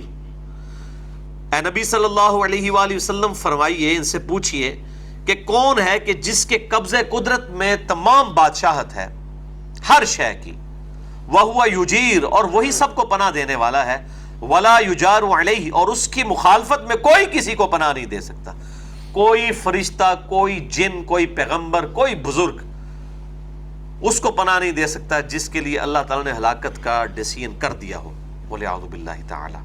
اے نبی صلی اللہ علیہ وآلہ وسلم فرمائیے، ان سے پوچھئے کہ کون ہے کہ جس کے قبضے قدرت میں تمام بادشاہت ہے ہر شے کی، وہو یجیر، اور وہی سب کو پناہ دینے والا ہے، ولا یجار علیہ، اور اس کی مخالفت میں کوئی کسی کو پناہ نہیں دے سکتا، کوئی فرشتہ، کوئی جن، کوئی پیغمبر، کوئی بزرگ اس کو پناہ نہیں دے سکتا جس کے لیے اللہ تعالیٰ نے ہلاکت کا ڈیسیژن کر دیا ہو، وَلِعَوْذُ بِاللَّهِ تَعَالَى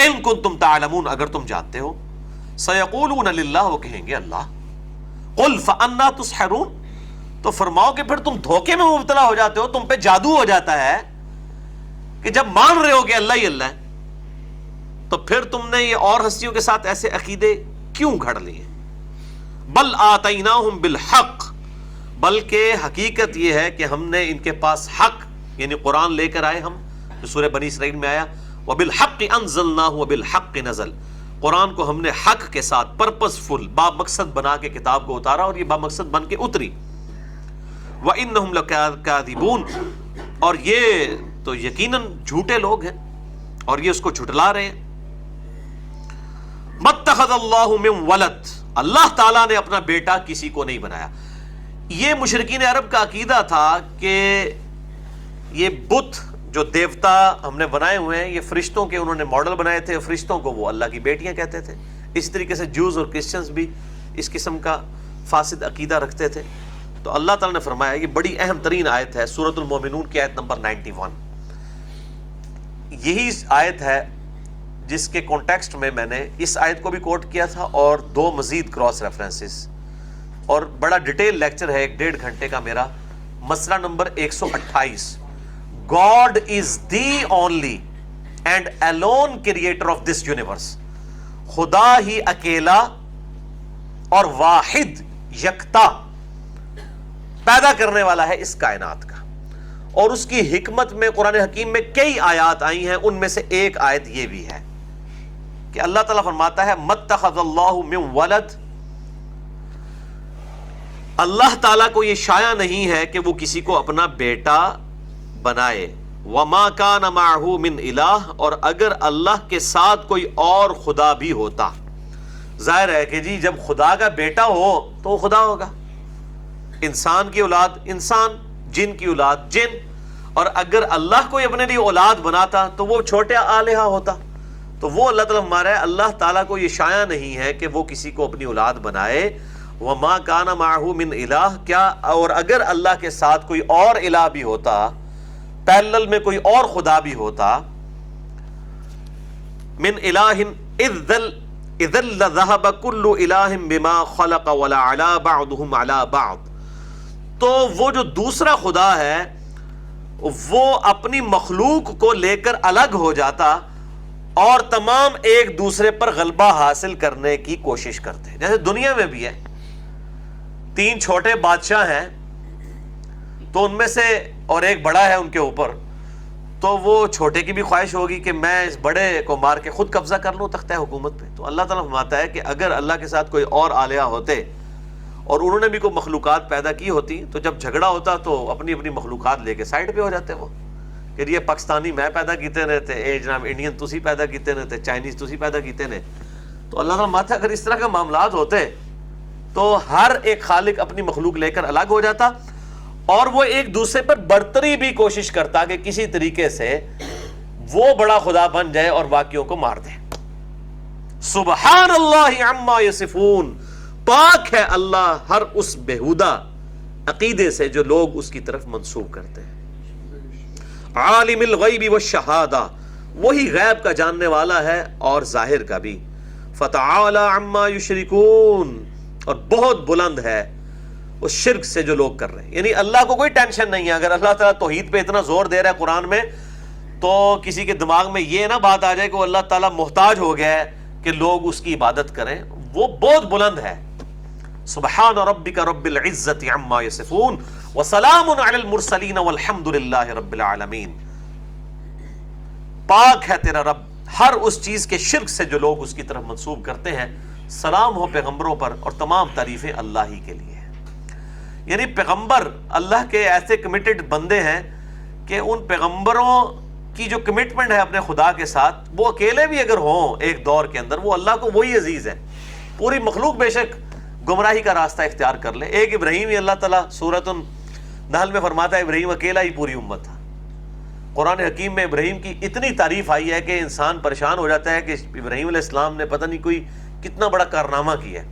ان کنتم تعلمون، اگر تم جانتے ہو۔ سیقولون للہ، وہ کہیں گے اللہ۔ قل فأنا تسحرون، تو فرماؤ کہ پھر تم دھوکے میں مبتلا ہو جاتے ہو، تم پہ جادو ہو جاتا ہے کہ جب مان رہے ہو کہ اللہ ہی اللہ ہے تو پھر تم نے یہ اور ہستیوں کے ساتھ ایسے عقیدے کیوں گھڑ لیے؟ بل آتیناہم بالحق، بلکہ حقیقت یہ ہے کہ ہم نے ان کے پاس حق یعنی قرآن لے کر آئے ہم، جو سورہ بنی اسرائیل میں آیا، وبالحق انزلناہ وبالحق نزل، قرآن کو ہم نے حق کے ساتھ پرپسفل با مقصد بنا کے کتاب کو اتارا اور یہ با مقصد بن کے اتری۔ وَإِنَّهُمْ لَكَاذِبُونَ، اور یہ تو یقیناً جھوٹے لوگ ہیں اور یہ اس کو جھٹلا رہے ہیں۔ مَتَّخَذَ اللَّهُ مِن وَلَدٍ، اللہ تعالیٰ نے اپنا بیٹا کسی کو نہیں بنایا۔ یہ مشرکین عرب کا عقیدہ تھا کہ یہ بت جو دیوتا ہم نے بنائے ہوئے ہیں یہ فرشتوں کے انہوں نے ماڈل بنائے تھے، فرشتوں کو وہ اللہ کی بیٹیاں کہتے تھے۔ اسی طریقے سے جوز اور کرسچنز بھی اس قسم کا فاسد عقیدہ رکھتے تھے۔ تو اللہ تعالیٰ نے فرمایا، یہ بڑی اہم ترین آیت ہے سورۃ المومنون کی آیت نمبر 91، یہی آیت ہے جس کے کانٹیکسٹ میں میں نے اس آیت کو بھی کوٹ کیا تھا اور دو مزید کراس ریفرنسز، اور بڑا ڈیٹیل لیکچر ہے 1.5 گھنٹے کا میرا، مسئلہ number 128، God is the only and alone creator of this universe، خدا ہی اکیلا اور واحد یکتا پیدا کرنے والا ہے اس کائنات کا، اور اس کی حکمت میں قرآن حکیم میں کئی آیات آئی ہیں، ان میں سے ایک آیت یہ بھی ہے کہ اللہ تعالیٰ فرماتا ہے مَتَّخَذَ اللَّهُ مِن وَلَدٍ، اللہ تعالیٰ کو یہ شایع نہیں ہے کہ وہ کسی کو اپنا بیٹا بنائے، وَمَا كَانَ مَعَهُ مِنْ إِلَٰهٍ، اور اگر اللہ کے ساتھ کوئی اور خدا بھی ہوتا، ظاہر ہے کہ جی جب خدا کا بیٹا ہو تو وہ خدا ہوگا، انسان کی اولاد انسان، جن کی اولاد جن، اور اگر اللہ کوئی اپنے لیے اولاد بناتا تو وہ چھوٹے آلہہ ہوتا۔ تو وہ اللہ تعالیٰ ہمارا ہے، اللہ تعالیٰ کو یہ شایع نہیں ہے کہ وہ کسی کو اپنی اولاد بنائے، وَمَا كَانَ مَعَهُ مِنْ إِلَٰهٍ، کیا اور اگر اللہ کے ساتھ کوئی اور الہ بھی ہوتا، پیرلل میں کوئی اور خدا بھی ہوتا، من الہ اذ لذهب كل الہ بما خلق ولا علا بعضهم على بعض، تو وہ جو دوسرا خدا ہے وہ اپنی مخلوق کو لے کر الگ ہو جاتا اور تمام ایک دوسرے پر غلبہ حاصل کرنے کی کوشش کرتے ہیں۔ جیسے دنیا میں بھی ہے، 3 چھوٹے بادشاہ ہیں تو ان میں سے اور ایک بڑا ہے ان کے اوپر، تو وہ چھوٹے کی بھی خواہش ہوگی کہ میں اس بڑے کو مار کے خود قبضہ کر لوں تختہ حکومت پہ۔ تو اللہ تعالیٰ فرماتا ہے کہ اگر اللہ کے ساتھ کوئی اور آلیہ ہوتے اور انہوں نے بھی کوئی مخلوقات پیدا کی ہوتی تو جب جھگڑا ہوتا تو اپنی اپنی مخلوقات لے کے سائڈ پہ ہو جاتے وہ، کہ یہ پاکستانی میں پیدا کیتے رہتے، اے جناب انڈین تسی پیدا کیتے رہتے، چائنیز تسی پیدا کیتے نے۔ تو اللہ تعالیٰ فرماتا ہے اگر اس طرح کے معاملات ہوتے تو ہر ایک خالق اپنی مخلوق لے کر الگ ہو جاتا، اور وہ ایک دوسرے پر برتری بھی کوشش کرتا کہ کسی طریقے سے وہ بڑا خدا بن جائے اور باقیوں کو مار دے. سبحان اللہ عما یصفون، پاک ہے اللہ ہر اس بےہودہ عقیدے سے جو لوگ اس کی طرف منسوب کرتے ہیں. عالم الغیب والشہادہ، وہی غیب کا جاننے والا ہے اور ظاہر کا بھی. فتعالی عما یشرکون، اور بہت بلند ہے اس شرک سے جو لوگ کر رہے ہیں. یعنی اللہ کو کوئی ٹینشن نہیں ہے. اگر اللہ تعالیٰ توحید پہ اتنا زور دے رہا ہے قرآن میں، تو کسی کے دماغ میں یہ نہ بات آ جائے کہ اللہ تعالیٰ محتاج ہو گیا ہے کہ لوگ اس کی عبادت کریں. وہ بہت بلند ہے. سبحان ربک رب العزت عما یصفون وسلام علی المرسلین والحمد للہ رب العالمین. پاک ہے تیرا رب ہر اس چیز کے شرک سے جو لوگ اس کی طرف منسوب کرتے ہیں. سلام ہو پیغمبروں پر اور تمام تعریفیں اللہ ہی کے لیے ہیں. یعنی پیغمبر اللہ کے ایسے کمیٹڈ بندے ہیں کہ ان پیغمبروں کی جو کمٹمنٹ ہے اپنے خدا کے ساتھ، وہ اکیلے بھی اگر ہوں ایک دور کے اندر، وہ اللہ کو وہی عزیز ہے. پوری مخلوق بے شک گمراہی کا راستہ اختیار کر لے، ایک ابراہیم ہی اللہ تعالیٰ سورۃ النحل میں فرماتا ہے ابراہیم اکیلا ہی پوری امت تھا. قرآن حکیم میں ابراہیم کی اتنی تعریف آئی ہے کہ انسان پریشان ہو جاتا ہے کہ ابراہیم علیہ السلام نے پتہ نہیں کوئی کتنا بڑا کارنامہ کیا ہے.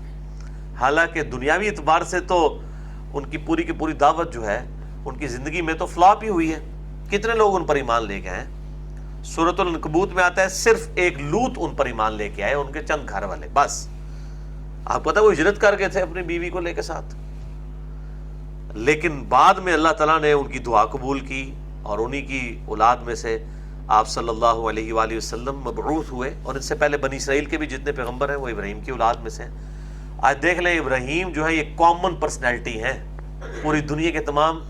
حالانکہ دنیاوی اعتبار سے تو ان کی پوری دعوت جو ہے ان کی زندگی میں تو فلاپ ہی ہوئی ہے. کتنے لوگ ان پر ایمان لے کے آئے. سورۃ العنکبوت میں آتا ہے صرف ایک لوط ان پر ایمان لے کے آئے، ان کے چند گھر والے بس. آپ پتہ وہ ہجرت کر گئے تھے اپنی بیوی کو لے کے ساتھ، لیکن بعد میں اللہ تعالیٰ نے ان کی دعا قبول کی اور انہی کی اولاد میں سے آپ صلی اللہ علیہ وآلہ وسلم مبعوث ہوئے. اور ان سے پہلے بنی اسرائیل کے بھی جتنے پیغمبر ہیں وہ ابراہیم کی اولاد میں سے ہیں. آج دیکھ لیں ابراہیم جو ہے یہ کامن پرسنالٹی ہیں پوری دنیا کے تمام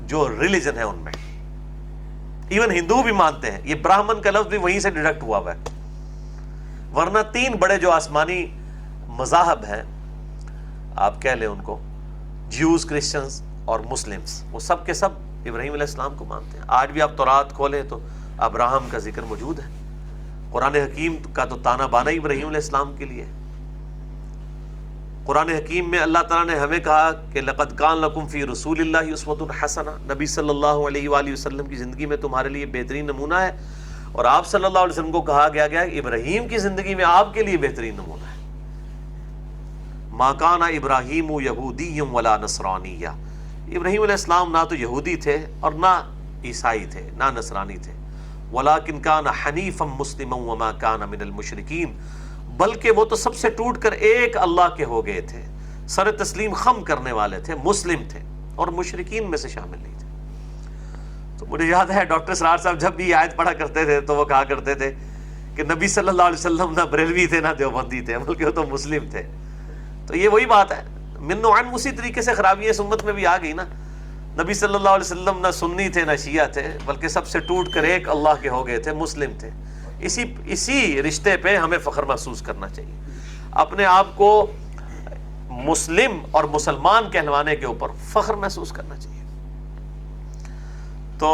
جو ریلیجن ہیں ان میں. ایون ہندو بھی مانتے ہیں. یہ براہمن کا لفظ بھی وہیں سے ڈیڈکٹ ہوا ہے. ورنہ تین بڑے جو آسمانی مذاہب ہیں، آپ کہہ لیں ان کو، جیوز، کرسچنز اور مسلمز، وہ سب کے سب ابراہیم علیہ السلام کو مانتے ہیں. آج بھی آپ تورات کھولیں تو ابراہم کا ذکر موجود ہے. قرآن حکیم کا تو تانا بانا ابراہیم علیہ السلام کے لیے. قرآن حکیم میں اللہ تعالیٰ نے ہمیں کہا کہ لقد کان لکم فی رسول اللہ اسوۃ حسنہ، نبی صلی اللہ علیہ وآلہ وسلم کی زندگی میں تمہارے لیے بہترین نمونہ ہے. اور آپ صلی اللہ علیہ وسلم کو کہا گیا ابراہیم کی زندگی میں آپ کے لیے بہترین نمونہ ہے. ما کان ابراہیم یہودی ولا نصرانیہ، ابراہیم علیہ السلام نہ تو یہودی تھے اور نہ عیسائی تھے نہ نصرانی تھے. ولکن کان حنیفا مسلما وما کان من المشرکین، بلکہ وہ تو سب سے ٹوٹ کر ایک اللہ کے ہو گئے تھے، سر تسلیم خم کرنے والے تھے، مسلم تھے اور مشرکین میں سے شامل نہیں تھے. تو مجھے یاد ہے ڈاکٹر سرار صاحب جب بھی آیت پڑھا کرتے تھے تو وہ کہا کرتے تھے کہ نبی صلی اللہ علیہ وسلم نہ بریلوی تھے نہ دیوبندی تھے، بلکہ وہ تو مسلم تھے. تو یہ وہی بات ہے، من و عن اسی طریقے سے خرابی اس امت میں بھی آ گئی نا. نبی صلی اللہ علیہ وسلم نہ سنی تھے نہ شیعہ تھے، بلکہ سب سے ٹوٹ کر ایک اللہ کے ہو گئے تھے، مسلم تھے. اسی رشتے پہ ہمیں فخر محسوس کرنا چاہیے. اپنے آپ کو مسلم اور مسلمان کہلوانے کے اوپر فخر محسوس کرنا چاہیے. تو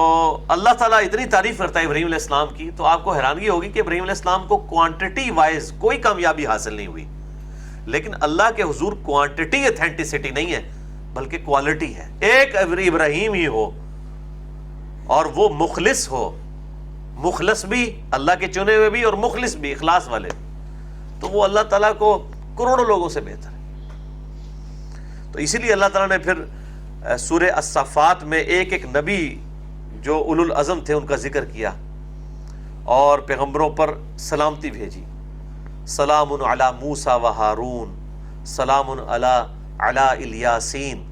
اللہ تعالیٰ اتنی تعریف کرتا ہے ابراہیم علیہ السلام کی، تو آپ کو حیرانگی ہوگی کہ ابراہیم علیہ السلام کو کوانٹٹی وائز کوئی کامیابی حاصل نہیں ہوئی. لیکن اللہ کے حضور کوانٹٹی ایتھینٹسٹی نہیں ہے بلکہ کوالٹی ہے. ایک ابراہیم ہی ہو اور وہ مخلص ہو، مخلص بھی اللہ کے چنے ہوئے بھی اور مخلص بھی، اخلاص والے، تو وہ اللہ تعالیٰ کو کروڑوں لوگوں سے بہتر ہے. تو اسی لیے اللہ تعالیٰ نے پھر سورہ الصافات میں ایک ایک نبی جو اولو العزم تھے ان کا ذکر کیا اور پیغمبروں پر سلامتی بھیجی. سلام علی موسیٰ و ہارون، سلام علی الیاسین،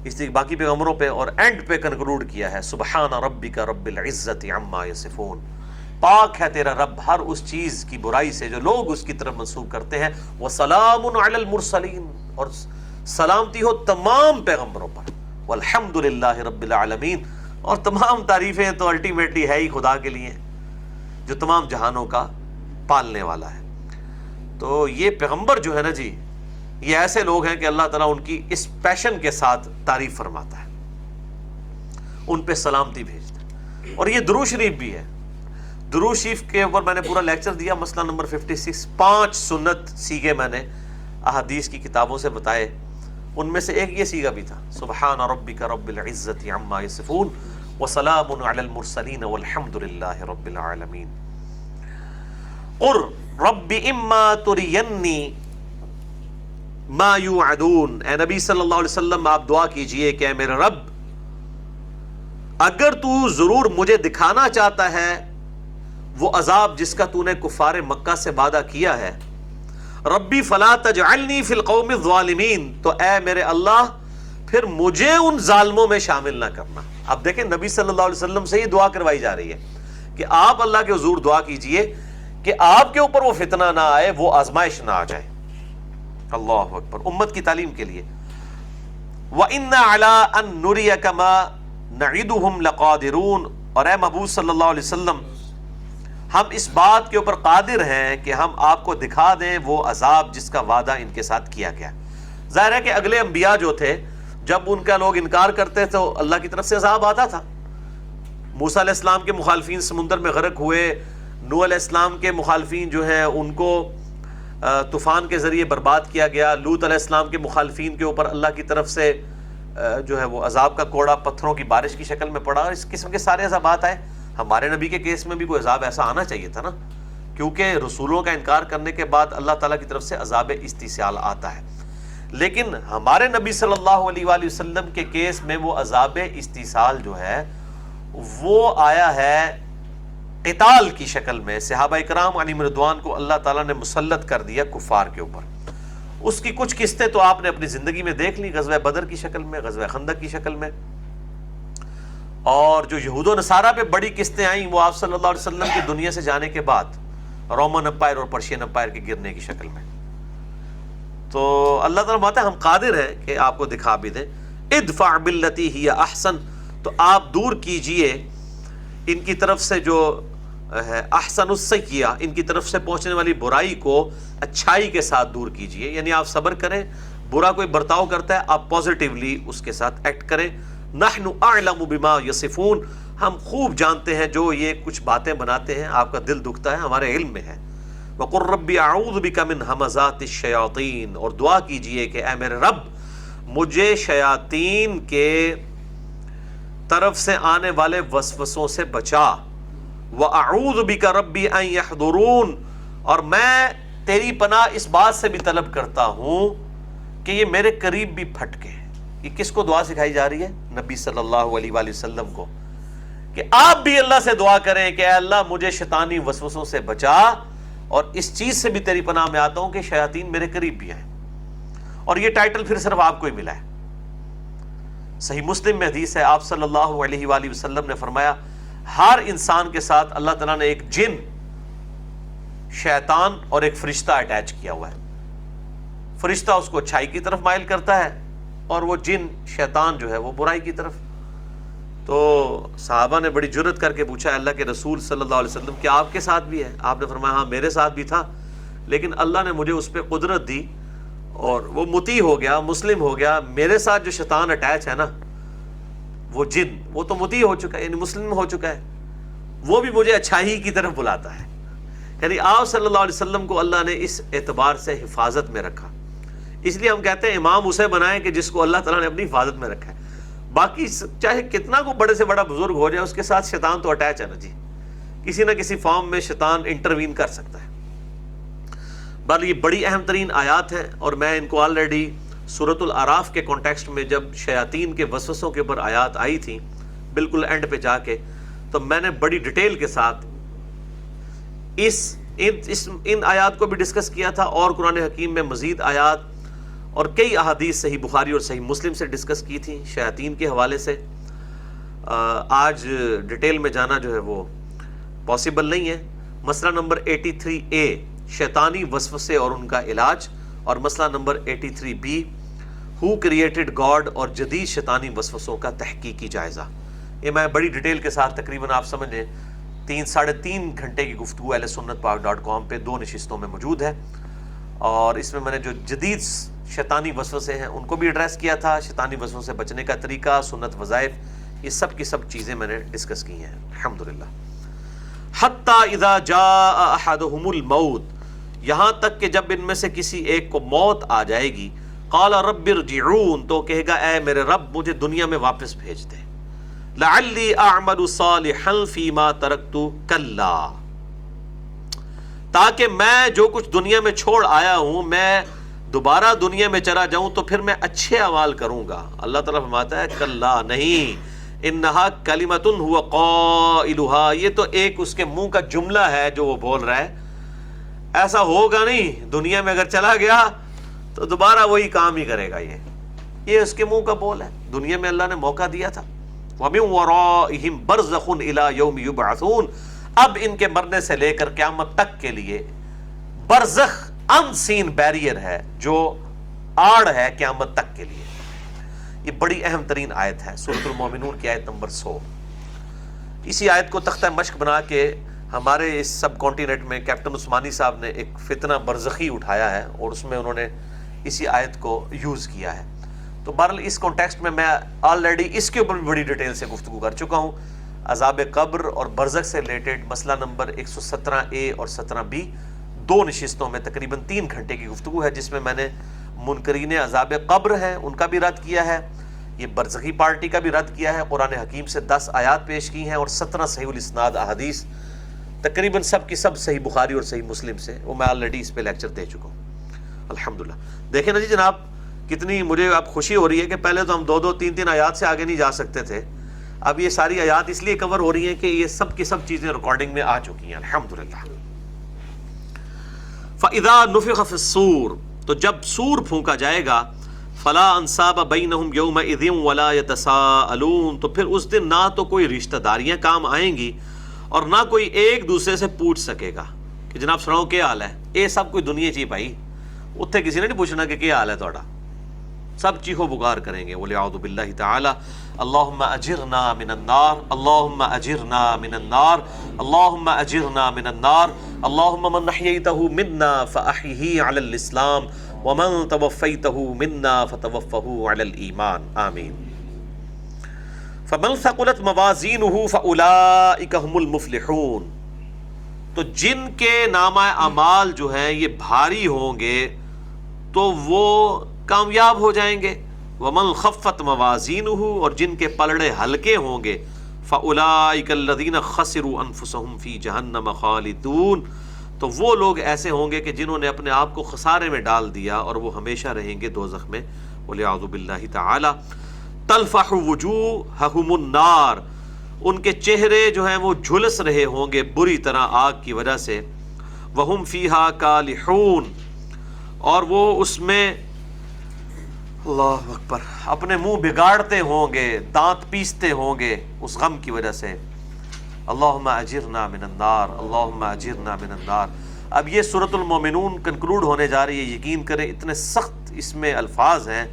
اس لیے باقی پیغمبروں پہ، اور اینڈ پہ کنکلوڈ کیا ہے سبحان ربک رب العزت عما یصفون. پاک ہے تیرا رب ہر اس چیز کی برائی سے جو لوگ اس کی طرف منسوب کرتے ہیں. وسلام علی المرسلین، اور سلامتی ہو تمام پیغمبروں پر. والحمد للہ رب العالمین، اور تمام تعریفیں تو الٹیمیٹلی ہے ہی خدا کے لیے جو تمام جہانوں کا پالنے والا ہے. تو یہ پیغمبر جو ہے نا جی، یہ ایسے لوگ ہیں کہ اللہ تعالیٰ ان کی اس پیشن کے ساتھ تعریف فرماتا ہے، ان پہ سلامتی بھیجتا ہے. اور یہ درود شریف بھی ہے. درود شریف کے اوپر میں نے پورا لیکچر دیا، مسئلہ نمبر 56، 5 سنت سیکھے میں نے احادیث کی کتابوں سے بتائے، ان میں سے ایک یہ صیغہ بھی تھا، سبحان ربک رب العزت عما یصفون وسلام علی المرسلین والحمد للہ رب العالمین۔ قر رب اما ترینی ما یوعدون، اے نبی صلی اللہ علیہ وسلم آپ دعا کیجئے کہ اے میرے رب اگر تو ضرور مجھے دکھانا چاہتا ہے وہ عذاب جس کا تو نے کفار مکہ سے وعدہ کیا ہے، ربی فلا تجعلنی فی القوم الظالمین، تو اے میرے اللہ پھر مجھے ان ظالموں میں شامل نہ کرنا۔ اب دیکھیں نبی صلی اللہ علیہ وسلم سے یہ دعا کروائی جا رہی ہے کہ آپ اللہ کے حضور دعا کیجئے کہ آپ کے اوپر وہ فتنہ نہ آئے، وہ آزمائش نہ آ جائے۔ اللہ اکبر، امت کی تعلیم کے لیے۔ وَإِنَّا عَلَىٰ أَن نُرِيَكَ مَا نَعِدُهُمْ لَقَادِرُونَ، اور اے محبوب صلی اللہ علیہ وسلم ہم اس بات کے اوپر قادر ہیں کہ ہم آپ کو دکھا دیں وہ عذاب جس کا وعدہ ان کے ساتھ کیا گیا۔ ظاہر ہے کہ اگلے انبیاء جو تھے جب ان کا لوگ انکار کرتے تو اللہ کی طرف سے عذاب آتا تھا۔ موسیٰ علیہ السلام کے مخالفین سمندر میں غرق ہوئے، نوح علیہ السلام کے مخالفین جو ہیں ان کو طوفان کے ذریعے برباد کیا گیا، لوط علیہ السلام کے مخالفین کے اوپر اللہ کی طرف سے جو ہے وہ عذاب کا کوڑا پتھروں کی بارش کی شکل میں پڑا، اور اس قسم کے سارے عذابات آئے۔ ہمارے نبی کے کیس میں بھی کوئی عذاب ایسا آنا چاہیے تھا نا، کیونکہ رسولوں کا انکار کرنے کے بعد اللہ تعالیٰ کی طرف سے عذاب استحصال آتا ہے۔ لیکن ہمارے نبی صلی اللہ علیہ وآلہ وسلم کے کیس میں وہ عذاب استحصال جو ہے وہ آیا ہے قتال کی شکل میں۔ صحابہ اکرام علیہم رضوان کو اللہ تعالیٰ نے مسلط کر دیا کفار کے اوپر۔ اس کی کچھ قسطیں تو آپ نے اپنی زندگی میں دیکھ لی، غزوہ بدر کی شکل میں، غزوہ خندق کی شکل میں، اور جو یہود و نصارہ پہ بڑی قسطیں آئیں وہ آپ صلی اللہ علیہ وسلم کی دنیا سے جانے کے بعد رومن امپائر اور پرشین امپائر کے گرنے کی شکل میں۔ تو اللہ تعالیٰ بات ہے ہم قادر ہیں کہ آپ کو دکھا بھی دیں۔ ادفع باللتی ہی احسن، تو آپ دور کیجئے ان کی طرف سے جو ہے احسن السیئہ، ان کی طرف سے پہنچنے والی برائی کو اچھائی کے ساتھ دور کیجئے، یعنی آپ صبر کریں، برا کوئی برتاؤ کرتا ہے آپ پازیٹیولی اس کے ساتھ ایکٹ کریں۔ نحن اعلم بما یصفون، ہم خوب جانتے ہیں جو یہ کچھ باتیں بناتے ہیں، آپ کا دل دکھتا ہے، ہمارے علم میں ہے۔ وقل ربی اعوذ بک من ہمزات الشیاطین، اور دعا کیجئے کہ اے میرے رب مجھے شیاطین کے طرف سے آنے والے وسوسوں سے بچا۔ وَأَعُوذُ بِكَ رَبِّ أَن يَحْضُرُونَ، اور میں تیری پناہ اس بات سے بھی طلب کرتا ہوں کہ یہ میرے قریب بھی پھٹکے۔ یہ کس کو دعا سکھائی جا رہی ہے؟ نبی صلی اللہ علیہ وآلہ وسلم کو، کہ آپ بھی اللہ سے دعا کریں کہ اے اللہ مجھے شیطانی وسوسوں سے بچا، اور اس چیز سے بھی تیری پناہ میں آتا ہوں کہ شیاطین میرے قریب بھی ہیں۔ اور یہ ٹائٹل پھر صرف آپ کو ہی ملا ہے۔ صحیح مسلم میں حدیث ہے، آپ صلی اللہ علیہ وآلہ وسلم نے فرمایا ہر انسان کے ساتھ اللہ تعالیٰ نے ایک جن، شیطان اور ایک فرشتہ اٹیچ کیا ہوا ہے۔ فرشتہ اس کو اچھائی کی طرف مائل کرتا ہے، اور وہ جن شیطان جو ہے وہ برائی کی طرف۔ تو صحابہ نے بڑی جرت کر کے پوچھا اللہ کے رسول صلی اللہ علیہ وسلم کیا آپ کے ساتھ بھی ہے؟ آپ نے فرمایا ہاں میرے ساتھ بھی تھا، لیکن اللہ نے مجھے اس پہ قدرت دی اور وہ مطیع ہو گیا، مسلم ہو گیا۔ میرے ساتھ جو شیطان اٹیچ ہے نا، وہ جن، وہ تو مطیع ہو چکا ہے، یعنی مسلم ہو چکا ہے، وہ بھی مجھے اچھائی کی طرف بلاتا ہے۔ یعنی آپ صلی اللہ علیہ وسلم کو اللہ نے اس اعتبار سے حفاظت میں رکھا۔ اس لیے ہم کہتے ہیں امام اسے بنائیں کہ جس کو اللہ تعالیٰ نے اپنی حفاظت میں رکھا ہے۔ باقی چاہے کتنا کو بڑے سے بڑا بزرگ ہو جائے، اس کے ساتھ شیطان تو اٹیچ ہے نا جی، کسی نہ کسی فارم میں شیطان انٹروین کر سکتا ہے۔ بل یہ بڑی اہم ترین آیات ہیں، اور میں ان کو آلریڈی سورۃ الاعراف کے کانٹیکسٹ میں جب شیاطین کے وسوسوں کے اوپر آیات آئی تھیں بالکل اینڈ پہ جا کے، تو میں نے بڑی ڈیٹیل کے ساتھ ان آیات کو بھی ڈسکس کیا تھا، اور قرآن حکیم میں مزید آیات اور کئی احادیث صحیح بخاری اور صحیح مسلم سے ڈسکس کی تھی شیاطین کے حوالے سے۔ آج ڈیٹیل میں جانا جو ہے وہ پاسبل نہیں ہے۔ مسئلہ نمبر 83A شیطانی وسوسے اور ان کا علاج، اور مسئلہ number 83B who created God اور جدید شیطانی وسوسوں کا تحقیقی جائزہ۔ یہ میں بڑی ڈیٹیل کے ساتھ تقریباً آپ سمجھیں 3-3.5 گھنٹے کی گفتگو اہل سنت پاک .com پہ 2 نشستوں میں موجود ہے، اور اس میں نے جو جدید شیطانی وسوسے ہیں ان کو بھی ایڈریس کیا تھا، شیطانی وسوسوں سے بچنے کا طریقہ، سنت وظائف، یہ سب کی سب چیزیں میں نے ڈسکس کی ہیں الحمدللہ۔ حتی اذا جاء احدهم الموت، یہاں تک کہ جب ان میں سے کسی ایک کو موت آ جائے گی، قال رب ارجعون، تو کہے گا اے میرے رب مجھے دنیا میں واپس بھیج دے. لعلی اعمل صالحا فیما ترکت کلا، تاکہ میں جو کچھ دنیا میں چھوڑ آیا ہوں میں دوبارہ دنیا میں چلا جاؤں تو پھر میں اچھے اعمال کروں گا. اللہ تعالیٰ فرماتا ہے کلا نہیں، انہا کلمۃ هو قائلها، یہ تو ایک اس کے منہ کا جملہ ہے جو وہ بول رہا ہے، ایسا ہوگا نہیں. دنیا میں اگر چلا گیا تو دوبارہ وہی کام ہی کرے گا. یہ اس کے منہ کا بول ہے. دنیا میں اللہ نے موقع دیا تھا. وَمِن وَرَائِهِمْ بَرْزَخٌ إِلَى يَوْمِ يُبْعَثُونَ، اب ان کے مرنے سے لے کر قیامت تک کے لیے برزخ ان سین بیریئر ہے، جو آڑ ہے قیامت تک کے لیے. یہ بڑی اہم ترین آیت ہے، سورۃ المومنون کی آیت نمبر 100. اسی آیت کو تختہ مشق بنا کے ہمارے اس سب کانٹیننٹ میں کیپٹن عثمانی صاحب نے ایک فتنہ برزخی اٹھایا ہے، اور اس میں انہوں نے اسی آیت کو یوز کیا ہے. تو بہرحال اس کانٹیکسٹ میں آلریڈی اس کے اوپر بھی بڑی ڈیٹیل سے گفتگو کر چکا ہوں. عذاب قبر اور برزخ سے ریلیٹڈ مسئلہ نمبر 117A اور 17B، 2 نشستوں میں تقریباً 3 گھنٹے کی گفتگو ہے، جس میں میں نے منکرین عذاب قبر ہیں ان کا بھی رد کیا ہے، یہ برزخی پارٹی کا بھی رد کیا ہے، قرآن حکیم سے 10 آیات پیش کی ہیں اور 17 صحیح الاسناد احادیث، تقریباً سب کی سب صحیح بخاری اور صحیح مسلم سے. وہ میں آلریڈی اس پہ لیکچر دے چکا ہوں الحمدللہ. دیکھیں نا جی جناب، کتنی مجھے اب خوشی ہو رہی ہے کہ پہلے تو ہم 2 3 آیات سے آگے نہیں جا سکتے تھے. اب یہ ساری آیات اس لیے کور ہو رہی ہیں کہ یہ سب کی سب چیزیں ریکارڈنگ میں آ چکی ہیں الحمدللہ. فَإِذَا نُفِخَ فِي الصُّورِ، تو جب سور پھونکا جائے گا، فَلَا أَنْسَابَ بَيْنَهُمْ يَوْمَئِذٍ وَلَا يَتَسَاءَلُونَ، تو پھر اس دن نہ تو کوئی رشتہ داریاں کام آئیں گی اور نہ کوئی ایک دوسرے سے پوچھ سکے گا کہ جناب سناؤ کیا حال ہے. یہ سب کوئی دنیا چی بھائی، اتنے کسی نے نہیں پوچھنا کہ کیا حال ہے تھوڑا. سب چیخو پکار کریں گے. وَلِعَوْذُ بِاللَّهِ تَعَالَى اللہم اجرنا من النار، اللہم اجرنا من النار، اللہم اجرنا من النار، اللہم من احییتہ منا فاحیہ علی الاسلام ومن توفیتہ منا فتوفہ علی الایمان آمین. فمن ثقلت موازینہ فاولئک هم المفلحون، تو جن کے نامہ اعمال جو ہیں یہ بھاری ہوں گے تو وہ کامیاب ہو جائیں گے. ومن خفت موازینہ، اور جن کے پلڑے ہلکے ہوں گے، فاولئک الذین خسروا انفسهم فی جہنم خالدون، تو وہ لوگ ایسے ہوں گے کہ جنہوں نے اپنے آپ کو خسارے میں ڈال دیا اور وہ ہمیشہ رہیں گے دوزخ میں. وَلِعَوْذُ بِاللَّهِ تَعَالَى تَلْفَحُ وُجُوهَهُمُ النَّارُ، ان کے چہرے جو ہیں وہ جھلس رہے ہوں گے بری طرح آگ کی وجہ سے. وَهُمْ فِيهَا كَالِحُونَ، اور وہ اس میں اللہ اکبر اپنے منہ بگاڑتے ہوں گے، دانت پیستے ہوں گے اس غم کی وجہ سے. اللہم اجرنا من النار، اللہم اجرنا من النار. اب یہ سورۃ المومنون کنکلوڈ ہونے جا رہی ہے. یقین کریں اتنے سخت اس میں الفاظ ہیں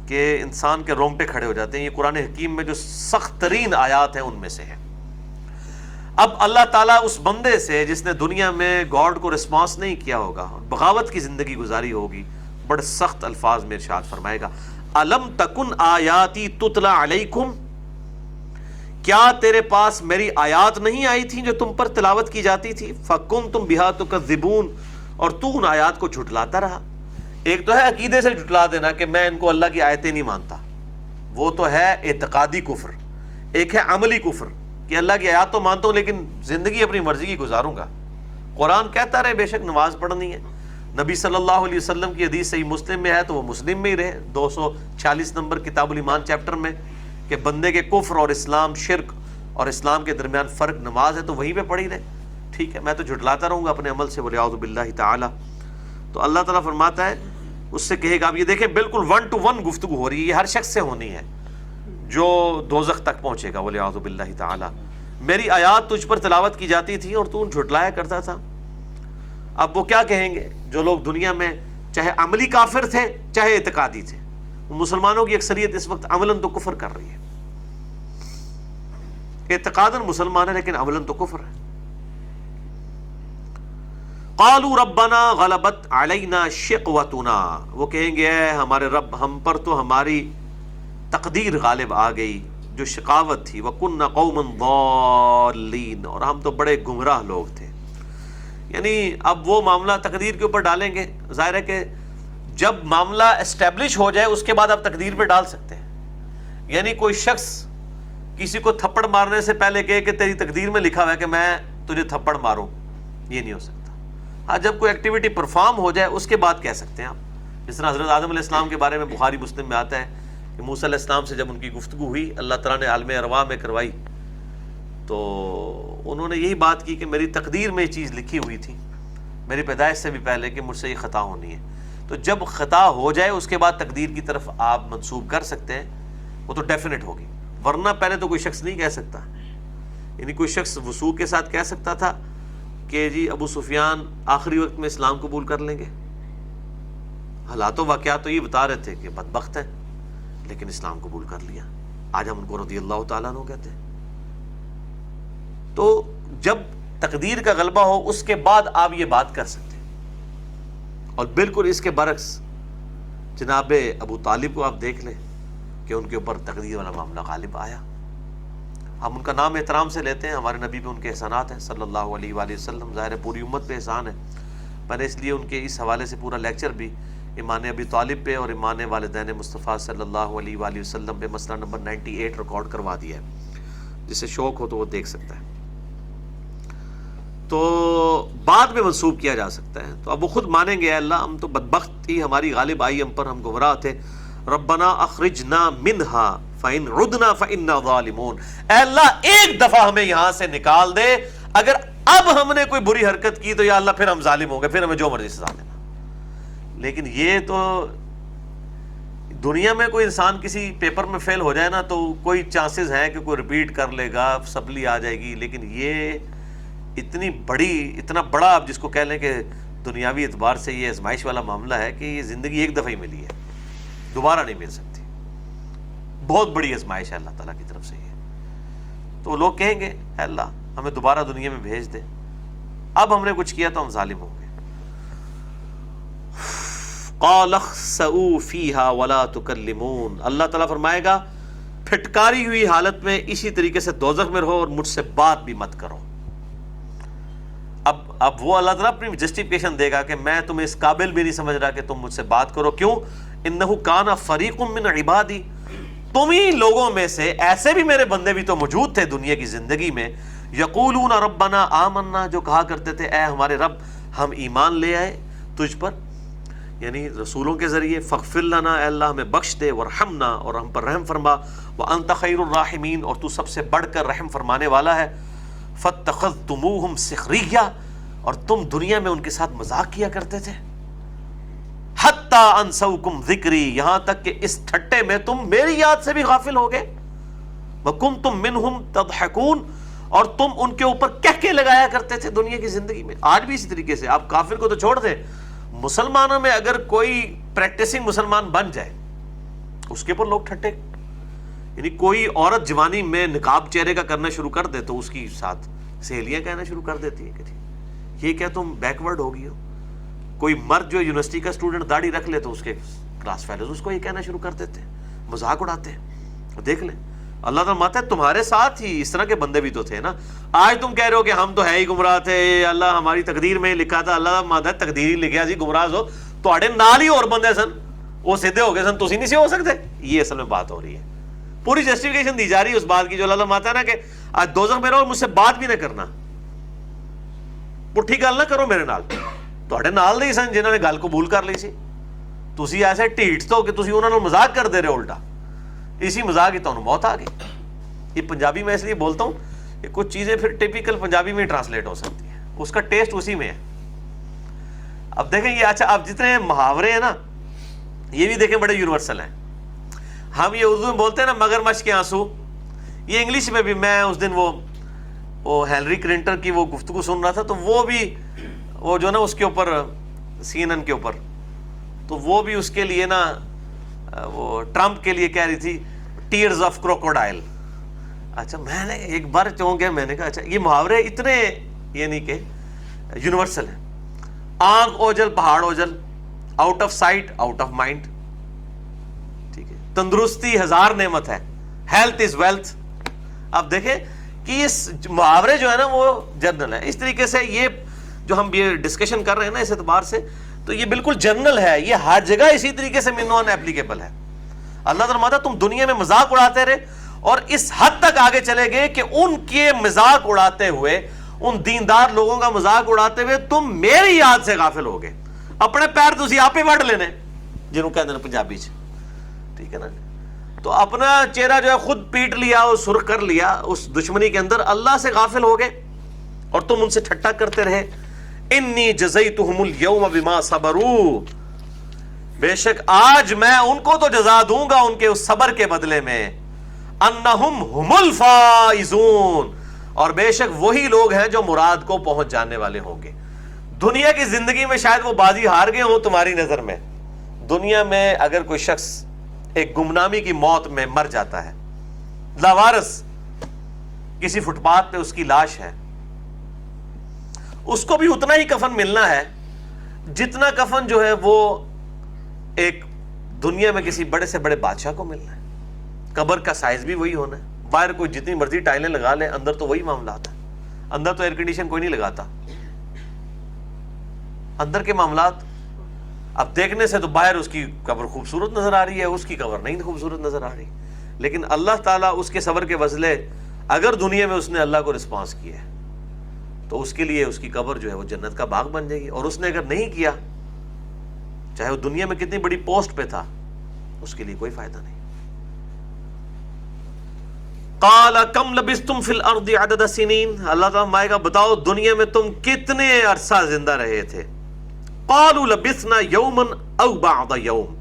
کہ انسان کے رونگٹے کھڑے ہو جاتے ہیں. یہ قرآن حکیم میں جو سخت ترین آیات ہیں ان میں سے ہیں. اب اللہ تعالیٰ اس بندے سے جس نے دنیا میں گاڈ کو رسپانس نہیں کیا ہوگا، بغاوت کی زندگی گزاری ہوگی، بڑے سخت الفاظ میں ارشاد فرمائے گا، الم تکن آیاتی تتلا علیکم، کیا تیرے پاس میری آیات نہیں آئی تھی جو تم پر تلاوت کی جاتی تھی؟ فکنتم بہا تکذبون، اور تو ان آیات کو جھٹلاتا رہا. ایک تو ہے عقیدے سے جھٹلا دینا کہ میں ان کو اللہ کی آیتیں نہیں مانتا، وہ تو ہے اعتقادی کفر. ایک ہے عملی کفر کہ اللہ کی آیات تو مانتا ہوں لیکن زندگی اپنی مرضی کی گزاروں گا. قرآن کہتا رہے بے شک نماز پڑھنی ہے، نبی صلی اللہ علیہ وسلم کی حدیث صحیح مسلم میں ہے تو وہ مسلم میں ہی رہے. 246 نمبر کتاب الایمان چیپٹر میں کہ بندے کے کفر اور اسلام، شرک اور اسلام کے درمیان فرق نماز ہے، تو وہیں پہ پڑھی رہے. ٹھیک ہے، میں تو جھٹلاتا رہوں گا اپنے عمل سے. وَلِعَوْذُ بِاللَّهِ تعالی. تو اللہ تعالیٰ فرماتا ہے اس سے کہے گا. اب یہ دیکھیں بالکل 1 to 1 گفتگو ہو رہی ہے، یہ ہر شخص سے ہونی ہے جو دوزخ تک پہنچے گا. وَلِعَوْذُ بِاللَّهِ تعالی. میری آیات تجھ پر تلاوت کی جاتی تھی اور تو جھٹلایا کرتا تھا. اب وہ کیا کہیں گے جو لوگ دنیا میں چاہے عملی کافر تھے چاہے اعتقادی تھے؟ مسلمانوں کی اکثریت اس وقت عملاً تو کفر کر رہی ہے. اعتقاداً مسلمان ہے لیکن عملاً تو کفر ہے. قالوا ربنا غلبت علینا شقوتنا، وہ کہیں گے اے ہمارے رب، ہم پر تو ہماری تقدیر غالب آ گئی جو شقاوت تھی. وَكُنَّا قَوْمًا ضَالِّينَ، اور ہم تو بڑے گمراہ لوگ تھے. یعنی اب وہ معاملہ تقدیر کے اوپر ڈالیں گے. ظاہر ہے کہ جب معاملہ اسٹیبلش ہو جائے اس کے بعد آپ تقدیر پہ ڈال سکتے ہیں. یعنی کوئی شخص کسی کو تھپڑ مارنے سے پہلے کہے کہ تیری تقدیر میں لکھا ہوا ہے کہ میں تجھے تھپڑ ماروں، یہ نہیں ہو سکتا. ہاں جب کوئی ایکٹیویٹی پرفارم ہو جائے اس کے بعد کہہ سکتے ہیں آپ. جس طرح حضرت آدم علیہ السلام کے بارے میں بخاری مسلم میں آتا ہے کہ موسیٰ علیہ السلام سے جب ان کی گفتگو ہوئی، اللہ تعالیٰ نے عالم ارواح میں کروائی، تو انہوں نے یہی بات کی کہ میری تقدیر میں یہ چیز لکھی ہوئی تھی میری پیدائش سے بھی پہلے کہ مجھ سے یہ خطا ہونی ہے. تو جب خطا ہو جائے اس کے بعد تقدیر کی طرف آپ منسوب کر سکتے ہیں، وہ تو ڈیفینٹ ہوگی، ورنہ پہلے تو کوئی شخص نہیں کہہ سکتا. یعنی کوئی شخص وثوق کے ساتھ کہہ سکتا تھا کہ جی ابو سفیان آخری وقت میں اسلام قبول کر لیں گے. حالات و واقعات تو یہ بتا رہے تھے کہ بدبخت ہیں لیکن اسلام قبول کر لیا. آج ہم ان کو رضی اللہ تعالیٰ عنہ کہتے ہیں. تو جب تقدیر کا غلبہ ہو اس کے بعد آپ یہ بات کر سکتے ہیں. اور بالکل اس کے برعکس جناب ابو طالب کو آپ دیکھ لیں کہ ان کے اوپر تقدیر والا معاملہ غالب آیا. ہم ان کا نام احترام سے لیتے ہیں، ہمارے نبی پہ ان کے احسانات ہیں صلی اللہ علیہ وآلہ وسلم، ظاہر پوری امت پہ احسان ہے. میں نے اس لیے ان کے اس حوالے سے پورا لیکچر بھی ایمان ابی طالب پہ اور ایمان والدین مصطفیٰ صلی اللہ علیہ وآلہ وسلم پہ مسئلہ نمبر 98 ریکارڈ کروا دیا ہے. جسے شوق ہو تو وہ دیکھ سکتا ہے. تو بعد میں منسوب کیا جا سکتا ہے. تو اب وہ خود مانیں گے اے اللہ ہم تو بدبخت ہی ہماری غالب آئی ہم پر، ہم گمراہ تھے. ربنا اخرجنا منہا فإن عدنا فإنا ظالمون. اے اللہ ایک دفعہ ہمیں یہاں سے نکال دے، اگر اب ہم نے کوئی بری حرکت کی تو یا اللہ پھر ہم ظالم ہوں گے، پھر ہمیں جو مرضی سزا دینا. لیکن یہ تو دنیا میں کوئی انسان کسی پیپر میں فیل ہو جائے نا تو کوئی چانسز ہیں کہ کوئی ریپیٹ کر لے گا، سپلی آ جائے گی. لیکن یہ اتنا بڑا آپ جس کو کہہ لیں کہ دنیاوی اعتبار سے یہ آزمائش والا معاملہ ہے کہ یہ زندگی ایک دفعہ ہی ملی ہے، دوبارہ نہیں مل سکتی. بہت بڑی آزمائش ہے اللہ تعالیٰ کی طرف سے یہ. تو لوگ کہیں گے اے اللہ ہمیں دوبارہ دنیا میں بھیج دے، اب ہم نے کچھ کیا تو ہم ظالم ہوں گے. قال اخسئوا فیہا ولا تکلمون. اللہ تعالیٰ فرمائے گا پھٹکاری ہوئی حالت میں اسی طریقے سے دوزخ میں رہو اور مجھ سے بات بھی مت کرو. اب وہ اللہ تعالیٰ اپنی جسٹیفیکیشن دے گا کہ میں تمہیں اس قابل بھی نہیں سمجھ رہا کہ تم مجھ سے بات کرو. کیوں؟ انہ کان فریق من عبادی، تم ہی لوگوں میں سے ایسے بھی میرے بندے بھی تو موجود تھے دنیا کی زندگی میں، یقولون ربنا آمنا، جو کہا کرتے تھے اے ہمارے رب ہم ایمان لے آئے تجھ پر، یعنی رسولوں کے ذریعے. فاغفر لنا، اے اللہ ہمیں بخش دے، ورحمنا اور ہم پر رحم فرما، وانت خیر الراحمین اور تو سب سے بڑھ کر رحم فرمانے والا ہے. فاتخذتموہم سخریہ، اور تم دنیا میں ان کے ساتھ مذاق کیا کرتے تھے. حتی انسوکم ذکری، یہاں تک کہ اس ٹھٹے میں تم میری یاد سے بھی غافل ہو گئے. وکنتم منہم تضحکون، اور تم ان کے اوپر کہکے لگایا کرتے تھے دنیا کی زندگی میں. آج بھی اسی طریقے سے آپ کافر کو تو چھوڑ دیں، مسلمانوں میں اگر کوئی پریکٹسنگ مسلمان بن جائے اس کے اوپر لوگ ٹھٹے. یعنی کوئی عورت جوانی میں نقاب چہرے کا کرنا شروع کر دے تو اس کی ساتھ سہیلیاں کہنا شروع کر دیتی ہیں کہ یہ کیا تم بیکورڈ ہو گئی ہو. کوئی مرد جو یونیورسٹی کا اسٹوڈنٹ داڑھی رکھ لے تو اس کے کلاس فیلوز اس کو یہ کہنا شروع کر دیتے ہیں، مذاق اڑاتے ہیں. دیکھ لیں اللہ تعالیٰ ماتا ہے تمہارے ساتھ ہی اس طرح کے بندے بھی تو تھے نا. آج تم کہہ رہے ہو کہ ہم تو ہے ہی گمراہ تھے، اللہ ہماری تقدیر میں لکھا تھا. اللہ ماتا ہے تقدیر ہی لکھا سی گمراہ ہو، تواڈے نال ہی اور بندے سن وہ سیدھے ہو گئے سن، تسی نہیں سی ہو سکتے. یہ اصل میں بات ہو رہی ہے، پوری جسٹیفیکیشن دی جا رہی ہے اس بات کی جو اللہ ماتا ہے نا کہ آج دوزخ میں رہو مجھ سے بات بھی نہ کرنا، پٹھی گل نہ کرو میرے نال. تواڈے نال دے سن جنہاں نے گل قبول کر لی سی، تسی ایسے ٹھیٹ تو کہ تسی انہاں نال مذاق کر دے رہے ہو. الٹا اسی مذاق ہی تانوں موت آ گئی. یہ پنجابی میں اس لیے بولتا ہوں کہ کچھ چیزیں پھر ٹپیکل پنجابی میں ٹرانسلیٹ ہو سکتی ہیں، اس کا ٹیسٹ اسی میں ہے. اب دیکھیں یہ اچھا اب جتنے محاورے ہیں نا یہ بھی دیکھیں بڑے یونیورسل ہیں. ہم یہ اردو میں بولتے ہیں نا مگرمچھ کے آنسو، یہ انگلش میں بھی. میں اس دن وہ ہیلری کلنٹن کی وہ گفتگو سن رہا تھا تو وہ بھی وہ جو نا اس کے اوپر CNN کے اوپر، تو وہ بھی اس کے لیے نا وہ ٹرمپ کے لیے کہہ رہی تھی ٹیئرز آف کروکوڈائل. اچھا میں نے ایک بار چونک گیا، میں نے کہا اچھا یہ محاورے اتنے یعنی کہ یونیورسل ہیں. آنکھ اوجل پہاڑ اوجل، out of sight out of mind. ٹھیک ہے، تندرستی ہزار نعمت ہے، ہیلتھ از ویلتھ. اب دیکھیں کہ یہ محاورے جو ہے نا وہ جنرل ہیں. اس طریقے سے یہ جو ہم یہ ڈسکشن کر رہے ہیں نا اس اعتبار سے تو یہ بالکل جنرل ہے، یہ ہر جگہ اسی طریقے سے نان ایپلیکیبل ہے. اللہ تعالیٰ فرماتا تم دنیا میں مذاق اڑاتے رہے اور اس حد تک آگے چلے گئے کہ ان کے مذاق اڑاتے ہوئے، ان دیندار لوگوں کا مذاق اڑاتے ہوئے تم میری یاد سے غافل ہو گئے. اپنے پیر تسی آپ ہی وڈ لینے جنہوں کہتے ہیں پنجابی چ، ٹھیک ہے نا. تو اپنا چہرہ جو ہے خود پیٹ لیا اور سرخ کر لیا اس دشمنی کے اندر، اللہ سے غافل ہو گئے اور تم ان سے ٹھٹا کرتے رہے. انی جزیتہم اليوم بما صبروا، بے شک آج میں ان کو تو جزا دوں گا ان کے اس صبر کے بدلے میں، انہم ہم الفائزون، اور بے شک وہی لوگ ہیں جو مراد کو پہنچ جانے والے ہوں گے. دنیا کی زندگی میں شاید وہ بازی ہار گئے ہوں تمہاری نظر میں. دنیا میں اگر کوئی شخص ایک گمنامی کی موت میں مر جاتا ہے، لاوارث، کسی فٹ پاتھ پہ اس کی لاش ہے، اس کو بھی اتنا ہی کفن ملنا ہے جتنا کفن جو ہے وہ ایک دنیا میں کسی بڑے سے بڑے بادشاہ کو ملنا ہے. قبر کا سائز بھی وہی ہونا ہے. باہر کوئی جتنی مرضی ٹائلیں لگا لیں، اندر تو وہی معاملات ہیں. اندر تو ایئر کنڈیشن کوئی نہیں لگاتا. اندر کے معاملات اب دیکھنے سے تو باہر اس کی قبر خوبصورت نظر آ رہی ہے، اس کی قبر نہیں خوبصورت نظر آ رہی، لیکن اللہ تعالیٰ اس کے صبر کے وسیلے اگر دنیا میں اس نے اللہ کو رسپانس کیا ہے تو اس کے لیے اس کی قبر جو ہے وہ جنت کا باغ بن جائے گی. اور اس نے اگر نہیں کیا، چاہے وہ دنیا میں کتنی بڑی پوسٹ پہ تھا، اس کے لیے کوئی فائدہ نہیں. قال کم لبثتم فی الارض عدد سنین، اللہ تعالیٰ فرمائے گا بتاؤ دنیا میں تم کتنے عرصہ زندہ رہے تھے. قالوا لبثنا یوما او بعض یوم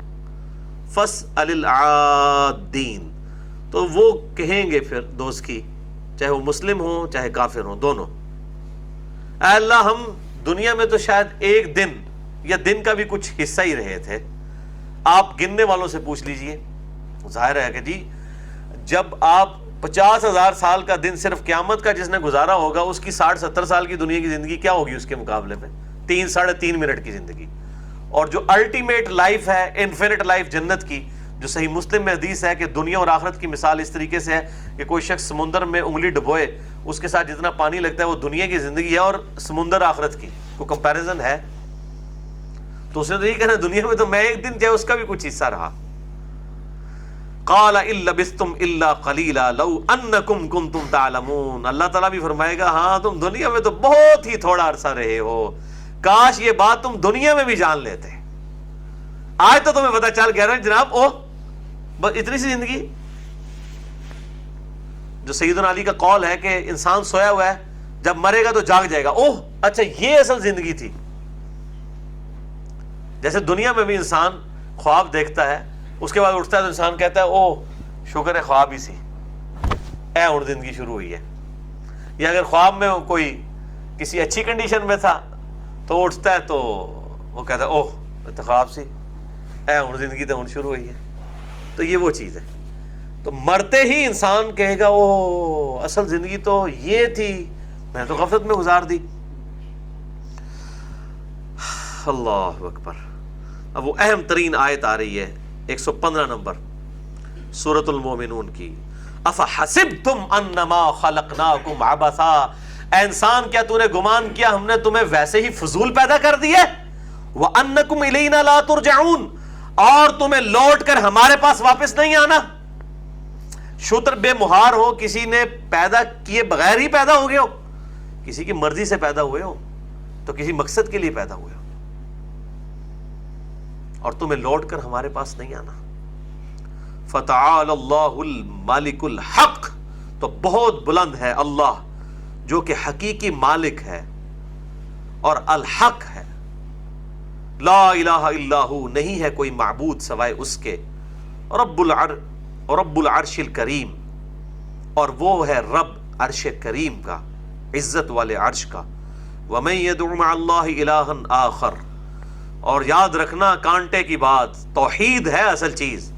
فاسأل العادین، تو وہ کہیں گے پھر دوست کی، چاہے وہ مسلم ہوں چاہے کافر ہوں دونوں، اے اللہ ہم دنیا میں تو شاید ایک دن یا دن کا بھی کچھ حصہ ہی رہے تھے، آپ گننے والوں سے پوچھ لیجئے. ظاہر ہے کہ جی جب آپ 50,000 سال کا دن صرف قیامت کا جس نے گزارا ہوگا، اس کی 60-70 سال کی دنیا کی زندگی کیا ہوگی اس کے مقابلے میں؟ 3-3.5 منٹ کی زندگی. اور جو الٹیمیٹ لائف ہے، انفینٹ لائف جنت کی، جو صحیح مسلم میں حدیث ہے کہ دنیا اور آخرت کی مثال اس طریقے سے ہے کہ کوئی شخص سمندر میں انگلی ڈبوئے، اس کے ساتھ جتنا پانی لگتا ہے وہ دنیا کی زندگی ہے اور سمندر آخرت کی کوئی کمپیریزن ہے؟ تو اس نے تو یہ کہنا دنیا میں تو میں ایک دن چاہے اس کا بھی کچھ حصہ رہا. قال ان لبثتم الا قلیلا لو انکم کنتم تعلمون، اللہ تعالیٰ بھی فرمائے گا ہاں تم دنیا میں تو بہت ہی تھوڑا عرصہ رہے ہو، کاش یہ بات تم دنیا میں بھی جان لیتے. آج تو تمہیں پتہ چل گیا نا جناب، اوہ بس اتنی سی زندگی. جو سیدنا علی کا قول ہے کہ انسان سویا ہوا ہے، جب مرے گا تو جاگ جائے گا، اوہ اچھا یہ اصل زندگی تھی. جیسے دنیا میں بھی انسان خواب دیکھتا ہے، اس کے بعد اٹھتا ہے تو انسان کہتا ہے اوہ شکر ہے خواب ہی سی، اے اور زندگی شروع ہوئی ہے. یا اگر خواب میں کوئی کسی اچھی کنڈیشن میں تھا تو اٹھتا ہے تو وہ کہتا ہے اوہ تو خواب سی، اے اور زندگی تو شروع ہوئی ہے. تو یہ وہ چیز ہے. تو مرتے ہی انسان کہے گا اوہ اصل زندگی تو یہ تھی، میں تو غفلت میں گزار دی. اللہ اکبر. اب وہ اہم ترین آیت آ رہی ہے 115 نمبر سورۃ المومنون کی. افحسبتم انما خلقناکم عبثا، اے انسان کیا تو نے گمان کیا ہم نے تمہیں ویسے ہی فضول پیدا کر دیا؟ وانکم الینا لا ترجعون، اور تمہیں لوٹ کر ہمارے پاس واپس نہیں آنا. شتر بے مہار ہو، کسی نے پیدا کیے بغیر ہی پیدا ہو گئے ہو، کسی کی مرضی سے پیدا ہوئے ہو تو کسی مقصد کے لیے پیدا ہوئے ہو، اور تمہیں لوٹ کر ہمارے پاس نہیں آنا. فتعال اللہ المالک الحق، تو بہت بلند ہے اللہ جو کہ حقیقی مالک ہے اور الحق ہے. لا الہ الا ہو، نہیں ہے کوئی معبود سوائے اس کے. رب العرش الکریم، اور وہ ہے رب عرش کریم کا، عزت والے عرش کا. ومن يدع مع اللہ الہا آخر، اور یاد رکھنا کانٹے کی بات، توحید ہے اصل چیز،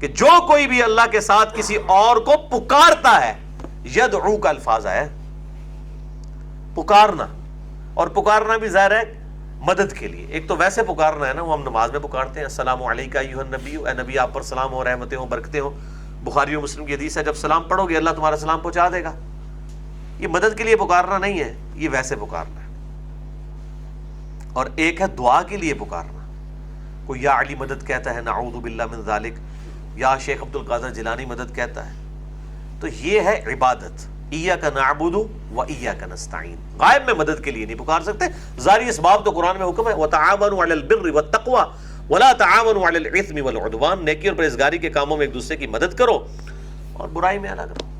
کہ جو کوئی بھی اللہ کے ساتھ کسی اور کو پکارتا ہے، یدعو کا الفاظ ہے پکارنا، اور پکارنا بھی ظاہر ہے مدد کے لیے. ایک تو ویسے پکارنا ہے نا، وہ ہم نماز میں پکارتے ہیں السلام علیکہ ایھا النبی، اے نبی آپ پر سلام ہو، رحمتیں ہوں، برکتیں ہوں. بخاری و مسلم کی حدیث ہے جب سلام پڑھو گے اللہ تمہارا سلام پہنچا دے گا. یہ مدد کے لیے پکارنا نہیں ہے، یہ ویسے پکارنا ہے. اور ایک ہے دعا کے لیے پکارنا. کوئی یا علی مدد کہتا ہے نعوذ باللہ من ذالک، یا شیخ عبد القادر جیلانی مدد کہتا ہے. تو یہ ہے عبادت. ایاک نعبد و ایاک نستعین. غائب میں مدد کے لیے نہیں پکار سکتے. ظاہری اسباب تو قرآن میں حکم ہے وتعاونوا علی البر والتقوی ولا تعاونوا علی الاثم والعدوان. نیکی اور پرہیزگاری کے کاموں میں ایک دوسرے کی مدد کرو اور برائی میں الگ رہو.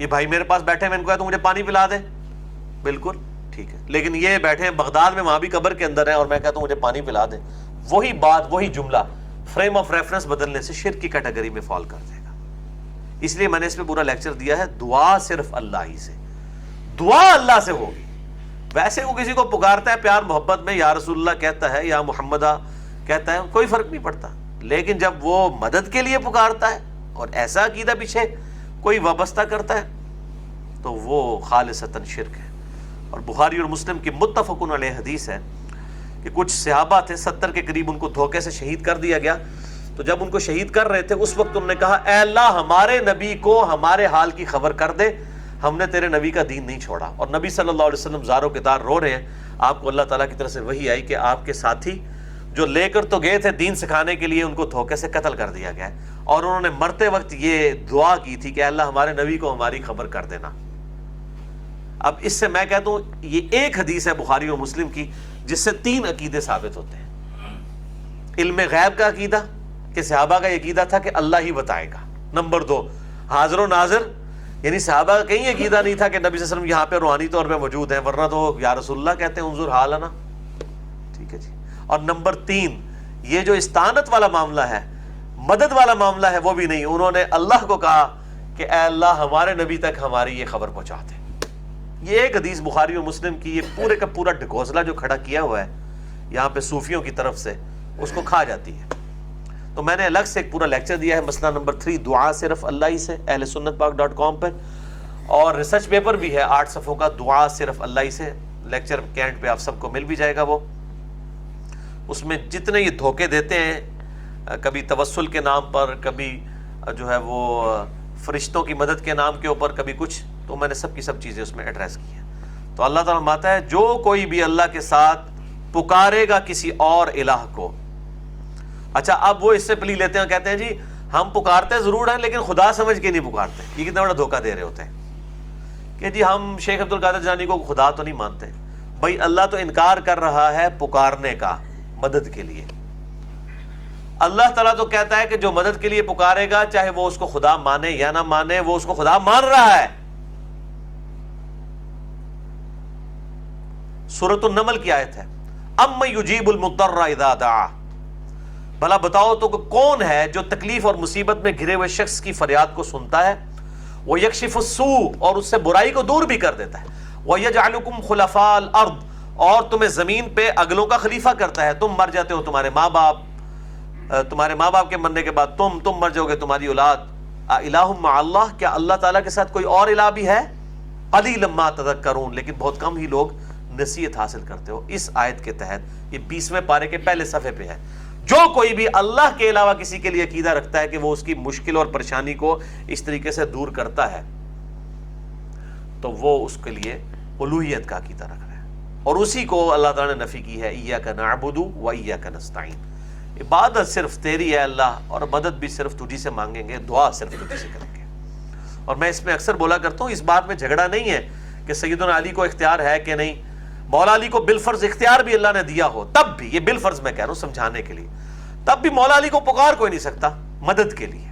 یہ بھائی میرے پاس بیٹھے ہیں، میں ان کو کہتا ہوں مجھے پانی پلا دے، بالکل ٹھیک ہے، لیکن یہ بیٹھے ہیں بغداد میں، وہاں بھی قبر کے اندر ہیں، اور میں کہتا ہوں مجھے پانی پلا دیں، وہی بات وہی جملہ فریم آف ریفرنس بدلنے سے شرک کی کیٹیگری میں فال کر دے گا. اس لیے میں نے اس پہ پورا لیکچر دیا ہے. دعا صرف اللہ ہی سے، دعا اللہ سے ہوگی. ویسے وہ کسی کو پکارتا ہے پیار محبت میں، یا رسول اللہ کہتا ہے یا محمدہ کہتا ہے، کوئی فرق نہیں پڑتا. لیکن جب وہ مدد کے لیے پکارتا ہے اور ایسا عقیدہ پیچھے کوئی وابستہ کرتا ہے تو وہ خالصتاً شرک ہے. اور بخاری اور مسلم کی متفقن علیہ حدیث ہے کہ کچھ صحابہ تھے 70 کے قریب، ان کو دھوکے سے شہید کر دیا گیا. تو جب ان کو شہید کر رہے تھے اس وقت انہوں نے کہا اے اللہ ہمارے نبی کو ہمارے حال کی خبر کر دے، ہم نے تیرے نبی کا دین نہیں چھوڑا. اور نبی صلی اللہ علیہ وسلم زاروں کے دار رو رہے ہیں. آپ کو اللہ تعالیٰ کی طرف سے وحی آئی کہ آپ کے ساتھی جو لے کر تو گئے تھے دین سکھانے کے لیے، ان کو دھوکے سے قتل کر دیا گیا ہے. اور انہوں نے مرتے وقت یہ دعا کی تھی کہ اللہ ہمارے نبی کو ہماری خبر کر دینا. اب اس سے میں کہتا ہوں یہ ایک حدیث ہے بخاری اور مسلم کی جس سے 3 عقیدے ثابت ہوتے ہیں. علم غیب کا عقیدہ کہ صحابہ کا یہ عقیدہ تھا کہ اللہ ہی بتائے گا. نمبر 2 حاضر و ناظر، یعنی صحابہ کا کہیں عقیدہ نہیں تھا کہ نبی صلی اللہ علیہ وسلم یہاں پہ روحانی طور پہ موجود ہیں، ورنہ تو یا رسول اللہ کہتے ہیں انظر حالنا. ٹھیک ہے جی. اور نمبر 3 یہ جو استعانت والا معاملہ ہے، مدد والا معاملہ ہے، وہ بھی نہیں. انہوں نے اللہ کو کہا کہ اے اللہ ہمارے نبی تک ہماری یہ خبر پہنچا دے. یہ ایک حدیث بخاری اور مسلم کی یہ پورے کا پورا ڈھکوسلا جو کھڑا کیا ہوا ہے یہاں پہ صوفیوں کی طرف سے، اس کو کھا جاتی ہے. تو میں نے الگ سے ایک پورا لیکچر دیا ہے مسئلہ نمبر 3 دعا صرف اللہ ہی سے اہل سنت پاک .com پر، اور ریسرچ پیپر بھی ہے 8 صفحوں کا دعا صرف اللہ ہی سے. لیکچر کے اینڈ پہ آپ سب کو مل بھی جائے گا. وہ اس میں جتنے یہ دھوکے دیتے ہیں، کبھی توسل کے نام پر، کبھی جو ہے وہ فرشتوں کی مدد کے نام کے اوپر، کبھی کچھ، تو میں نے سب کی سب چیزیں اس میں ایڈریس کی ہیں. تو اللہ تعالیٰ فرماتا ہے جو کوئی بھی اللہ کے ساتھ پکارے گا کسی اور الہ کو. اچھا اب وہ اس سے پلی لیتے ہیں، کہتے ہیں جی ہم پکارتے ضرور ہیں لیکن خدا سمجھ کے نہیں پکارتے. یہ کتنا بڑا دھوکہ دے رہے ہوتے ہیں کہ جی ہم شیخ عبد القادر جیلانی کو خدا تو نہیں مانتے. بھائی اللہ تو انکار کر رہا ہے پکارنے کا مدد کے لیے. اللہ تعالیٰ تو کہتا ہے کہ جو مدد کے لیے پکارے گا چاہے وہ اس کو خدا مانے یا نہ مانے، وہ اس کو خدا مان رہا ہے. سورۃ النمل کی آیت ہے اَمَّن یُجِیبُ الْمُضْطَرَّ اِذَا دَعَاهُ. بھلا بتاؤ تو کون ہے جو تکلیف اور مصیبت میں گھرے ہوئے شخص کی فریاد کو سنتا ہے. وَيَكْشِفُ السُّوءَ اور اس سے برائی کو دور بھی کر دیتا ہے. وَيَجْعَلُكُمْ خُلَفَاءَ الْأَرْضِ اور تمہیں زمین پہ اگلوں کا خلیفہ کرتا ہے. تم مر جاتے ہو، تمہارے ماں باپ کے مرنے کے بعد تم مر جاؤ گے، تمہاری اولاد. الہ مع اللہ، کیا اللہ تعالیٰ کے ساتھ کوئی اور الہ بھی ہے؟ قلیلا ما تذکرون، لیکن بہت کم ہی لوگ نصیحت حاصل کرتے ہو. اس آیت کے تحت یہ 20ویں پارے کے پہلے صفحے پہ ہے. جو کوئی بھی اللہ کے علاوہ کسی کے لیے عقیدہ رکھتا ہے کہ وہ اس کی مشکل اور پریشانی کو اس طریقے سے دور کرتا ہے تو وہ اس کے لیے الوہیت کا عقیدہ رکھ رہا ہے. اور اسی کو اللہ تعالیٰ نے نفی کی ہے ایاک نعبد و ایاک نستعین. عبادت صرف تیری ہے اللہ، اور مدد بھی صرف تجھی سے مانگیں گے، دعا صرف تجھی سے کریں گے. اور میں اس میں اکثر بولا کرتا ہوں اس بات میں جھگڑا نہیں ہے کہ سیدنا علی کو اختیار ہے کہ نہیں. مولا علی کو بالفرض اختیار بھی اللہ نے دیا ہو، تب بھی یہ بالفرض میں کہہ رہا ہوں سمجھانے کے لیے، تب بھی مولا علی کو پکار کوئی نہیں سکتا مدد کے لیے.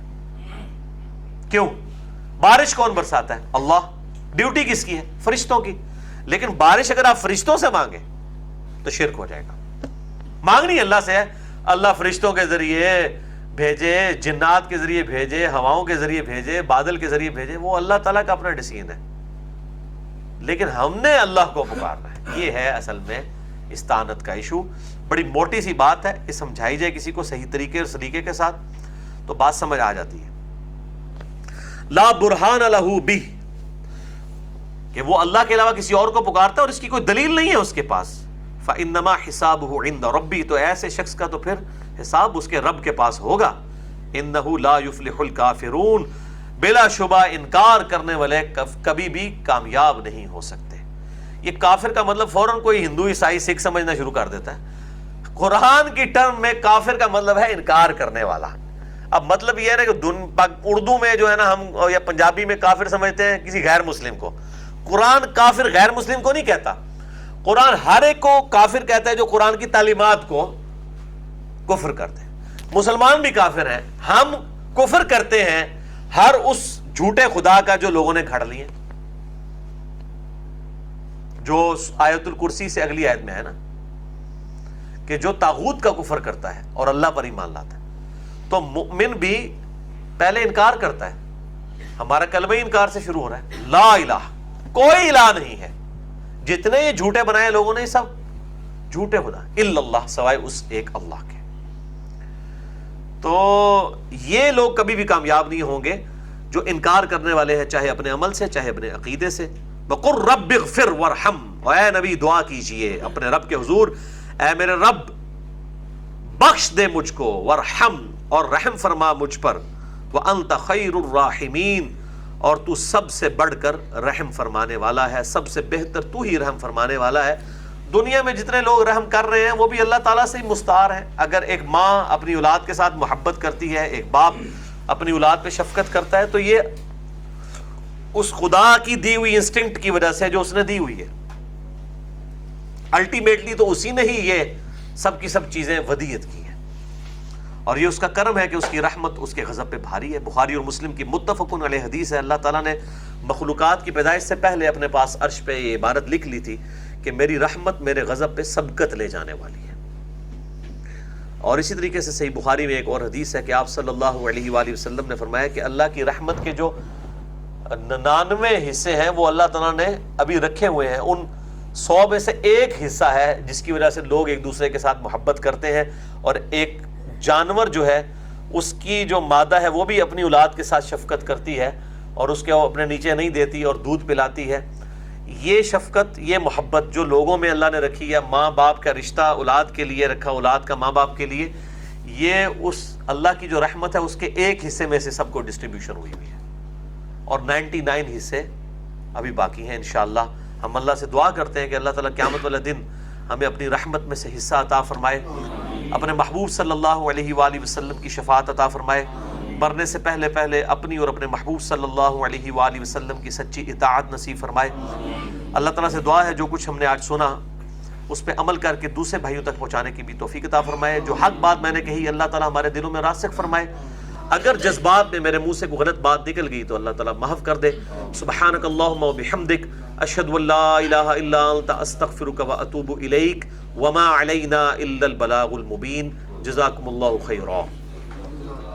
کیوں؟ بارش کون برساتا ہے؟ اللہ. ڈیوٹی کس کی ہے؟ فرشتوں کی. لیکن بارش اگر آپ فرشتوں سے مانگے تو شرک ہو جائے گا. مانگنی اللہ سے ہے، اللہ فرشتوں کے ذریعے بھیجے، جنات کے ذریعے بھیجے، ہواؤں کے ذریعے بھیجے، بادل کے ذریعے بھیجے، وہ اللہ تعالیٰ کا اپنا ڈیسیژن ہے. لیکن ہم نے اللہ کو پکارنا ہے. یہ ہے اصل میں استعانت کا ایشو. بڑی موٹی سی بات ہے، یہ سمجھائی جائے کسی کو صحیح طریقے اور سلیقے کے ساتھ تو بات سمجھ آ جاتی ہے. لا برہان لہ بہ، کہ وہ اللہ کے علاوہ کسی اور کو پکارتا ہے اور اس کی کوئی دلیل نہیں ہے اس کے پاس. فإنما حسابہ عند ربی، تو ایسے شخص کا تو پھر حساب اس کے رب کے پاس ہوگا. انہ لا یفلح الکافرون، بلا شبہ انکار کرنے والے کبھی بھی کامیاب نہیں ہو سکتے. یہ کافر کا مطلب فوراً کوئی ہندو عیسائی سکھ سمجھنا شروع کر دیتا ہے. قرآن کی ٹرم میں کافر کا مطلب ہے انکار کرنے والا. اب مطلب یہ ہے نا کہ اردو میں جو ہے نا ہم یا پنجابی میں کافر سمجھتے ہیں کسی غیر مسلم کو. قرآن کافر غیر مسلم کو نہیں کہتا. قرآن ہر ایک کو کافر کہتا ہے جو قرآن کی تعلیمات کو کفر کرتے ہیں. مسلمان بھی کافر ہیں. ہم کفر کرتے ہیں ہر اس جھوٹے خدا کا جو لوگوں نے گھڑ لیے, جو آیت الکرسی سے اگلی آیت میں ہے نا کہ جو طاغوت کا کفر کرتا ہے اور اللہ پر ایمان لاتا ہے. تو مؤمن بھی پہلے انکار کرتا ہے. ہمارا کلمہ انکار سے شروع ہو رہا ہے, لا الہ, کوئی الہ نہیں ہے. جتنے یہ جھوٹے بنائے لوگوں نے سب جھوٹے خدا, الا اللہ, سوائے اس ایک اللہ کے. تو یہ لوگ کبھی بھی کامیاب نہیں ہوں گے جو انکار کرنے والے ہیں, چاہے اپنے عمل سے چاہے اپنے عقیدے سے. وَقُلْ رَبِّ اغْفِرْ وَارْحَمْ, اے نبی دعا کیجئے اپنے رب کے حضور, اے میرے رب بخش دے مجھ کو, وارحم, اور رحم فرما مجھ پر, وَأَنْتَ خَيْرُ الرَّاحِمِينَ, اور تو سب سے بڑھ کر رحم فرمانے والا ہے, سب سے بہتر تو ہی رحم فرمانے والا ہے. دنیا میں جتنے لوگ رحم کر رہے ہیں وہ بھی اللہ تعالیٰ سے ہی مستعار ہیں. اگر ایک ماں اپنی اولاد کے ساتھ محبت کرتی ہے, ایک باپ اپنی اولاد پہ شفقت کرتا ہے, تو یہ اس خدا کی دی ہوئی انسٹنکٹ کی وجہ سے جو اس نے دی ہوئی ہے. الٹیمیٹلی تو اسی نے ہی یہ سب کی سب چیزیں ودیت کی ہیں, اور یہ اس کا کرم ہے کہ اس کی رحمت اس کے غضب پہ بھاری ہے. بخاری اور مسلم کی متفقن علیہ حدیث ہے, اللہ تعالیٰ نے مخلوقات کی پیدائش سے پہلے اپنے پاس عرش پہ یہ عبارت لکھ لی تھی کہ میری رحمت میرے غضب پہ سبقت لے جانے والی ہے. اور اسی طریقے سے صحیح بخاری میں ایک اور حدیث ہے کہ آپ صلی اللہ علیہ وآلہ وسلم نے فرمایا کہ اللہ کی رحمت کے جو 99 حصے ہیں وہ اللہ تعالیٰ نے ابھی رکھے ہوئے ہیں. ان 100 میں سے ایک حصہ ہے جس کی وجہ سے لوگ ایک دوسرے کے ساتھ محبت کرتے ہیں, اور ایک جانور جو ہے اس کی جو مادہ ہے وہ بھی اپنی اولاد کے ساتھ شفقت کرتی ہے اور اس کے وہ اپنے نیچے نہیں دیتی اور دودھ پلاتی ہے. یہ شفقت, یہ محبت جو لوگوں میں اللہ نے رکھی ہے, ماں باپ کا رشتہ اولاد کے لیے رکھا, اولاد کا ماں باپ کے لیے, یہ اس اللہ کی جو رحمت ہے اس کے ایک حصے میں سے سب کو ڈسٹریبیوشن ہوئی ہوئی ہے, اور 99 حصے ابھی باقی ہیں. انشاءاللہ ہم اللہ سے دعا کرتے ہیں کہ اللہ تعالیٰ قیامت والے دن ہمیں اپنی رحمت میں سے حصہ عطا فرمائے, اپنے محبوب صلی اللہ علیہ وآلہ وسلم کی شفاعت عطا فرمائے, مرنے سے پہلے پہلے اپنی اور اپنے محبوب صلی اللہ علیہ وآلہ وسلم کی سچی اطاعت نصیب فرمائے. اللہ تعالیٰ سے دعا ہے جو کچھ ہم نے آج سنا اس پہ عمل کر کے دوسرے بھائیوں تک پہنچانے کی بھی توفیق عطا فرمائے. جو حق بات میں نے کہی اللہ تعالیٰ ہمارے دلوں میں راسخ فرمائے. اگر جذبات میں میرے منہ سے کوئی غلط بات نکل گئی تو اللہ تعالیٰ معاف کر دے. سبحانک اللہم و بحمدک, اشہد ان لا الہ الا انت, استغفرک و اتوب الیک, وما علینا الا البلاغ المبین. جزاکم اللہ خیرا.